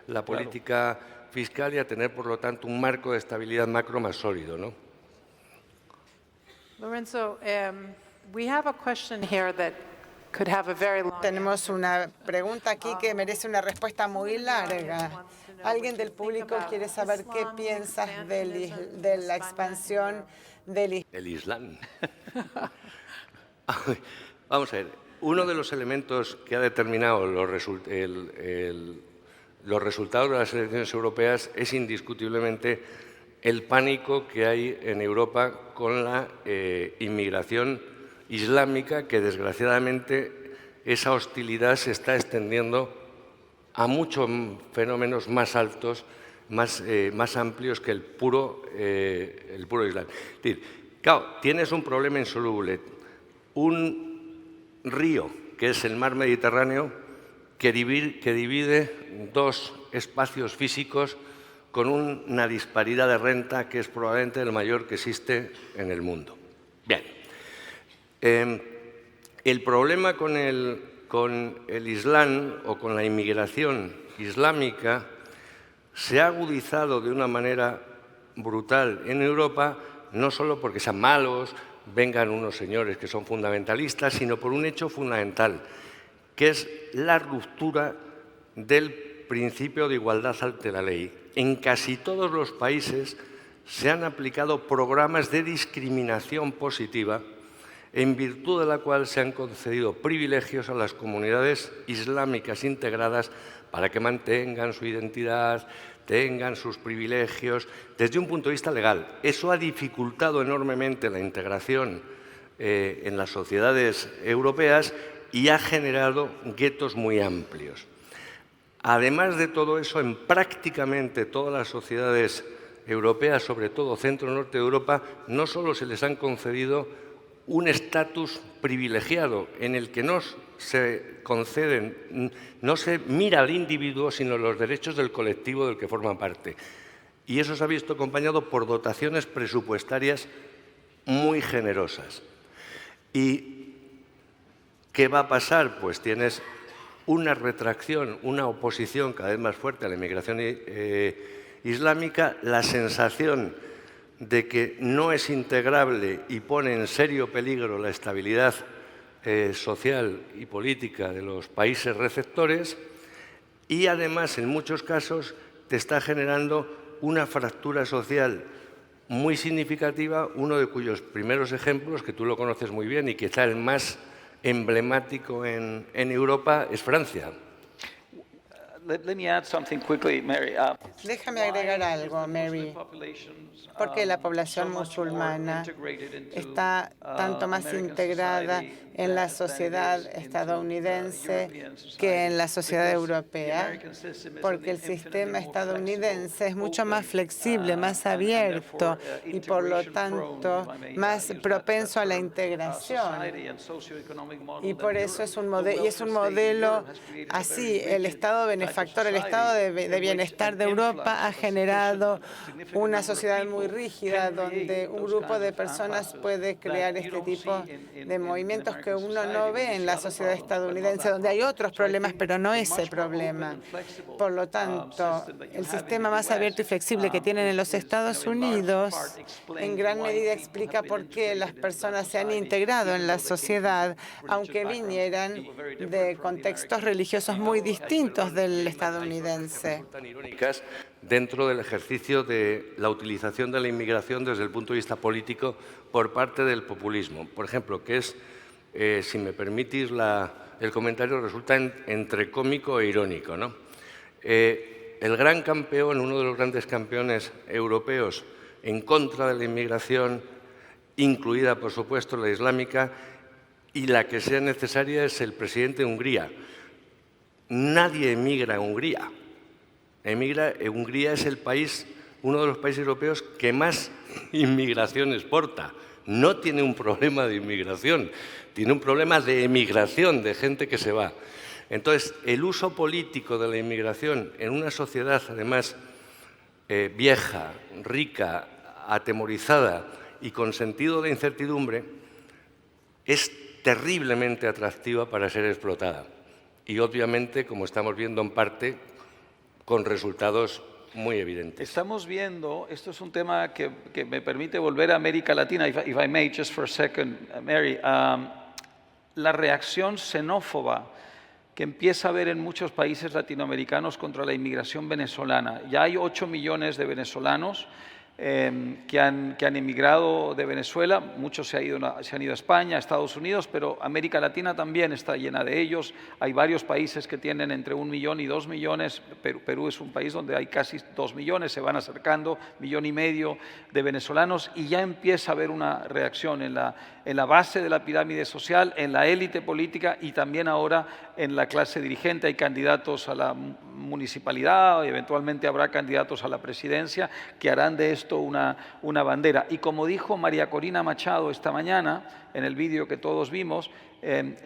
la política fiscal y a tener, por lo tanto, un marco de estabilidad macro más sólido, ¿no? Lorenzo, we have a question here that could have a very long Tenemos una pregunta aquí que merece una respuesta muy larga. Alguien del público quiere saber qué piensas de la expansión del El Islam. Vamos a ver, uno de los elementos que ha determinado los resultados de las elecciones europeas es indiscutiblemente el pánico que hay en Europa con la inmigración islámica, que desgraciadamente esa hostilidad se está extendiendo a muchos fenómenos más altos, más amplios que el puro Islam. Es decir, claro, tienes un problema insoluble, un río, que es el mar Mediterráneo, que divide dos espacios físicos con una disparidad de renta que es probablemente el mayor que existe en el mundo. Bien, el problema con el Islam o con la inmigración islámica se ha agudizado de una manera brutal en Europa, no solo porque sean malos, vengan unos señores que son fundamentalistas, sino por un hecho fundamental, que es la ruptura del principio de igualdad ante la ley. En casi todos los países se han aplicado programas de discriminación positiva, en virtud de la cual se han concedido privilegios a las comunidades islámicas integradas para que mantengan su identidad, tengan sus privilegios, desde un punto de vista legal. Eso ha dificultado enormemente la integración en las sociedades europeas y ha generado guetos muy amplios. Además de todo eso, en prácticamente todas las sociedades europeas, sobre todo centro-norte de Europa, no solo se les han concedido un estatus privilegiado en el que no se conceden, no se mira al individuo, sino los derechos del colectivo del que forman parte. Y eso se ha visto acompañado por dotaciones presupuestarias muy generosas. ¿Y qué va a pasar? Pues tienes una retracción, una oposición cada vez más fuerte a la inmigración islámica, la sensación de que no es integrable y pone en serio peligro la estabilidad social y política de los países receptores y además en muchos casos te está generando una fractura social muy significativa, uno de cuyos primeros ejemplos, que tú lo conoces muy bien y quizá el más emblemático en Europa, es Francia. Let me add something quickly, Mary. Déjame agregar algo, Mary. Porque la población musulmana está tanto más integrada en la sociedad estadounidense que en la sociedad europea, porque el sistema estadounidense es mucho más flexible, más abierto y por lo tanto más propenso a la integración. Y por eso es un modelo así. El Estado benefactor, el Estado de bienestar de Europa ha generado una sociedad muy rígida donde un grupo de personas puede crear este tipo de movimientos que uno no ve en la sociedad estadounidense, donde hay otros problemas, pero no ese problema. Por lo tanto, el sistema más abierto y flexible que tienen en los Estados Unidos en gran medida explica por qué las personas se han integrado en la sociedad, aunque vinieran de contextos religiosos muy distintos del estadounidense. Irónicas dentro del ejercicio de la utilización de la inmigración desde el punto de vista político por parte del populismo. Por ejemplo, que es, si me permitís el comentario, resulta entre cómico e irónico, ¿no? El gran campeón, uno de los grandes campeones europeos en contra de la inmigración, incluida, por supuesto, la islámica, y la que sea necesaria, es el presidente de Hungría. Nadie emigra a Hungría. Hungría es uno de los países europeos que más inmigración exporta. No tiene un problema de inmigración, tiene un problema de emigración, de gente que se va. Entonces, el uso político de la inmigración en una sociedad, además, vieja, rica, atemorizada y con sentido de incertidumbre, es terriblemente atractiva para ser explotada. Y obviamente, como estamos viendo en parte, con resultados muy evidentes. Estamos viendo, esto es un tema que me permite volver a América Latina, if I may, just for a second, Mary, la reacción xenófoba que empieza a haber en muchos países latinoamericanos contra la inmigración venezolana. Ya hay 8 millones de venezolanos que han emigrado de Venezuela, muchos se han ido a España, a Estados Unidos, pero América Latina también está llena de ellos. Hay varios países que tienen entre 1 millón y 2 millones. Perú es un país donde hay casi 2 millones, se van acercando, 1,5 millones de venezolanos, y ya empieza a haber una reacción en la base de la pirámide social, en la élite política y también ahora en la clase dirigente. Hay candidatos a la municipalidad, y eventualmente habrá candidatos a la presidencia que harán de esto una bandera. Y como dijo María Corina Machado esta mañana, en el vídeo que todos vimos,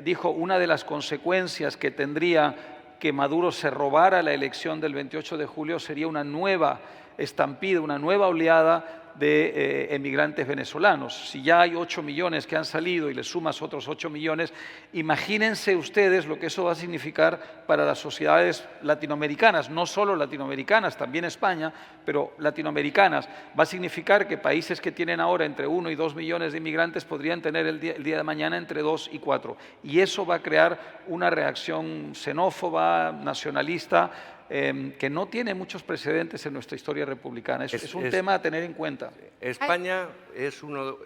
dijo una de las consecuencias que tendría que Maduro se robara la elección del 28 de julio sería una nueva estampida, una nueva oleada de emigrantes venezolanos. Si ya hay 8 millones que han salido y le sumas otros 8 millones, imagínense ustedes lo que eso va a significar para las sociedades latinoamericanas, no solo latinoamericanas, también España, pero latinoamericanas. Va a significar que países que tienen ahora entre 1 y 2 millones de inmigrantes podrían tener el día de mañana entre 2 y 4. Y eso va a crear una reacción xenófoba, nacionalista, que no tiene muchos precedentes en nuestra historia republicana. Es un tema a tener en cuenta. España es uno,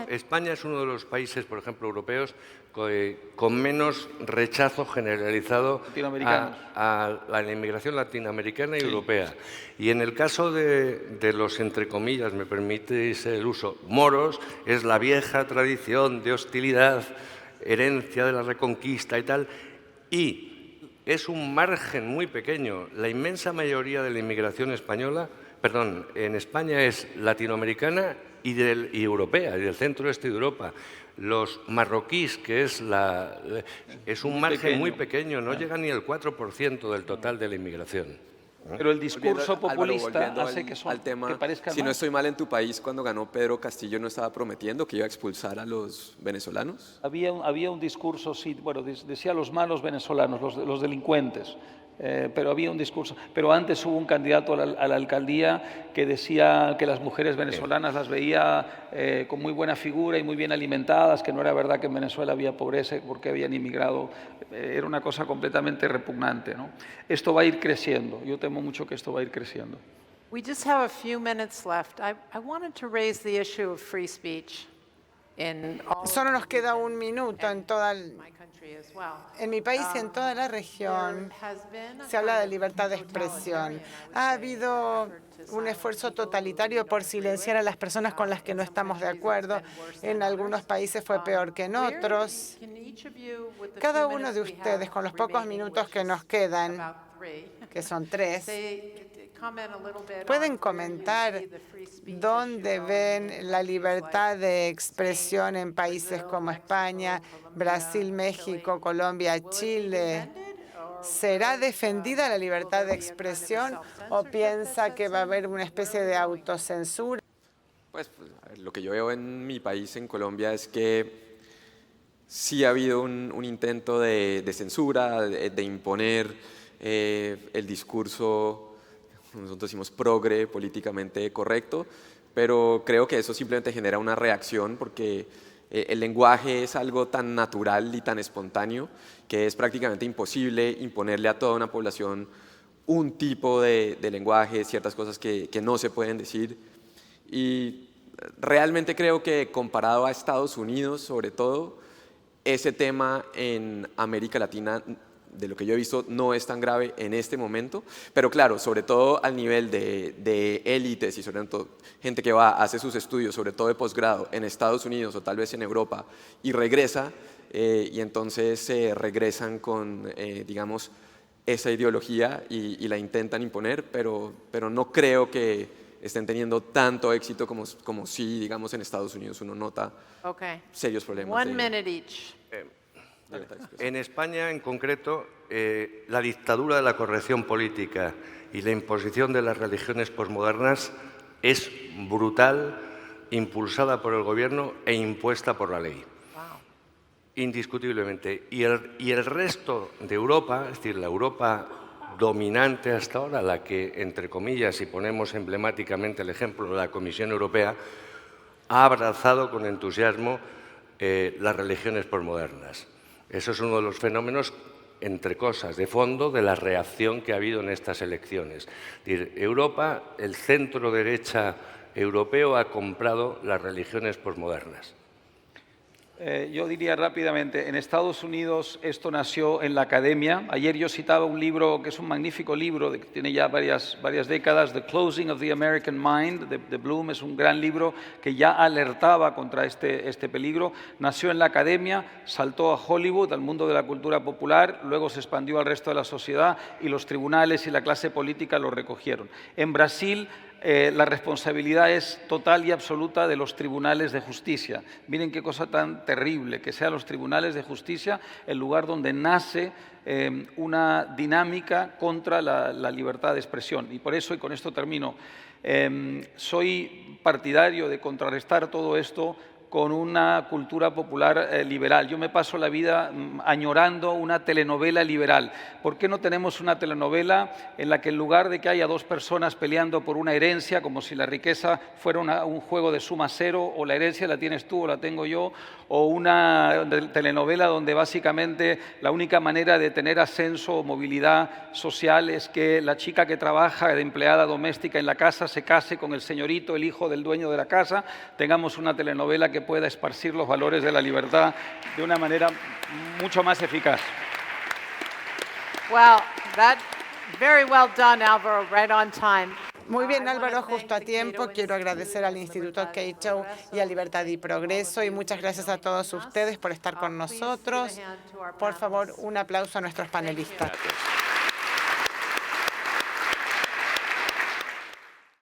España es uno de los países, por ejemplo, europeos, con menos rechazo generalizado a la inmigración latinoamericana y europea. Y en el caso de los, entre comillas, me permitís el uso, moros, es la vieja tradición de hostilidad, herencia de la Reconquista y tal, y es un margen muy pequeño. La inmensa mayoría de la inmigración en España es latinoamericana y europea, y del centro-este de Europa. Los marroquíes, que es un margen muy pequeño, no llega ni al 4% del total de la inmigración. Pero el discurso populista Álvaro, hace que parezcan si no más. estoy mal, en tu país, cuando ganó Pedro Castillo, ¿no estaba prometiendo que iba a expulsar a los venezolanos? Había un discurso, sí, bueno, decía los malos venezolanos, los delincuentes, pero había un discurso. Pero antes hubo un candidato a la alcaldía que decía que las mujeres venezolanas las veía con muy buena figura y muy bien alimentadas, que no era verdad que en Venezuela había pobreza porque habían inmigrado. Era una cosa completamente repugnante, ¿no? Esto va a ir creciendo. Yo temo mucho que esto va a ir creciendo. We just have a few minutes left. I wanted to raise the issue of free speech in all Solo nos queda 1 minuto en my country as well. en mi país y en toda la región. Se habla de libertad de expresión. Ha habido un esfuerzo totalitario por silenciar a las personas con las que no estamos de acuerdo. En algunos países fue peor que en otros. Cada uno de ustedes, con los pocos minutos que nos quedan, que son 3, pueden comentar dónde ven la libertad de expresión en países como España, Brasil, México, Colombia, Chile. ¿Será defendida la libertad de expresión o piensa que va a haber una especie de autocensura? Pues, a ver, lo que yo veo en mi país, en Colombia, es que sí ha habido un intento de censura, de imponer el discurso, nosotros decimos progre, políticamente correcto, pero creo que eso simplemente genera una reacción porque el lenguaje es algo tan natural y tan espontáneo que es prácticamente imposible imponerle a toda una población un tipo de lenguaje, ciertas cosas que no se pueden decir. Y realmente creo que comparado a Estados Unidos, sobre todo, ese tema en América Latina, de lo que yo he visto, no es tan grave en este momento, pero claro, sobre todo al nivel de élites y sobre todo gente que va a hacer sus estudios, sobre todo de posgrado, en Estados Unidos o tal vez en Europa, y regresa, y entonces regresan con, digamos, esa ideología y la intentan imponer, pero no creo que estén teniendo tanto éxito como sí, digamos, en Estados Unidos uno nota serios problemas. 1 minute each. En España, en concreto, la dictadura de la corrección política y la imposición de las religiones posmodernas es brutal, impulsada por el gobierno e impuesta por la ley. Indiscutiblemente. Y el resto de Europa, es decir, la Europa dominante hasta ahora, la que, entre comillas, si ponemos emblemáticamente el ejemplo de la Comisión Europea, ha abrazado con entusiasmo las religiones posmodernas. Eso es uno de los fenómenos, entre cosas, de fondo de la reacción que ha habido en estas elecciones. Es decir, Europa, el centro derecha europeo, ha comprado las religiones posmodernas. Yo diría rápidamente, en Estados Unidos esto nació en la academia. Ayer yo citaba un libro que es un magnífico libro, que tiene ya varias décadas, The Closing of the American Mind, de Bloom. Es un gran libro que ya alertaba contra este peligro. Nació en la academia, saltó a Hollywood, al mundo de la cultura popular, luego se expandió al resto de la sociedad y los tribunales y la clase política lo recogieron. En Brasil, la responsabilidad es total y absoluta de los tribunales de justicia. Miren qué cosa tan terrible, que sean los tribunales de justicia el lugar donde nace una dinámica contra la libertad de expresión. Y por eso, y con esto termino, soy partidario de contrarrestar todo esto con una cultura popular liberal. Yo me paso la vida añorando una telenovela liberal. ¿Por qué no tenemos una telenovela en la que en lugar de que haya dos personas peleando por una herencia, como si la riqueza fuera un juego de suma cero, o la herencia la tienes tú o la tengo yo, o una telenovela donde básicamente la única manera de tener ascenso o movilidad social es que la chica que trabaja de empleada doméstica en la casa se case con el señorito, el hijo del dueño de la casa? Tengamos una telenovela que pueda esparcir los valores de la libertad de una manera mucho más eficaz. Well, very well done, Álvaro, right on time. Muy bien, Álvaro, justo a tiempo. Quiero agradecer al Instituto Cato y a Libertad y Progreso, y muchas gracias a todos ustedes por estar con nosotros. Por favor, un aplauso a nuestros panelistas.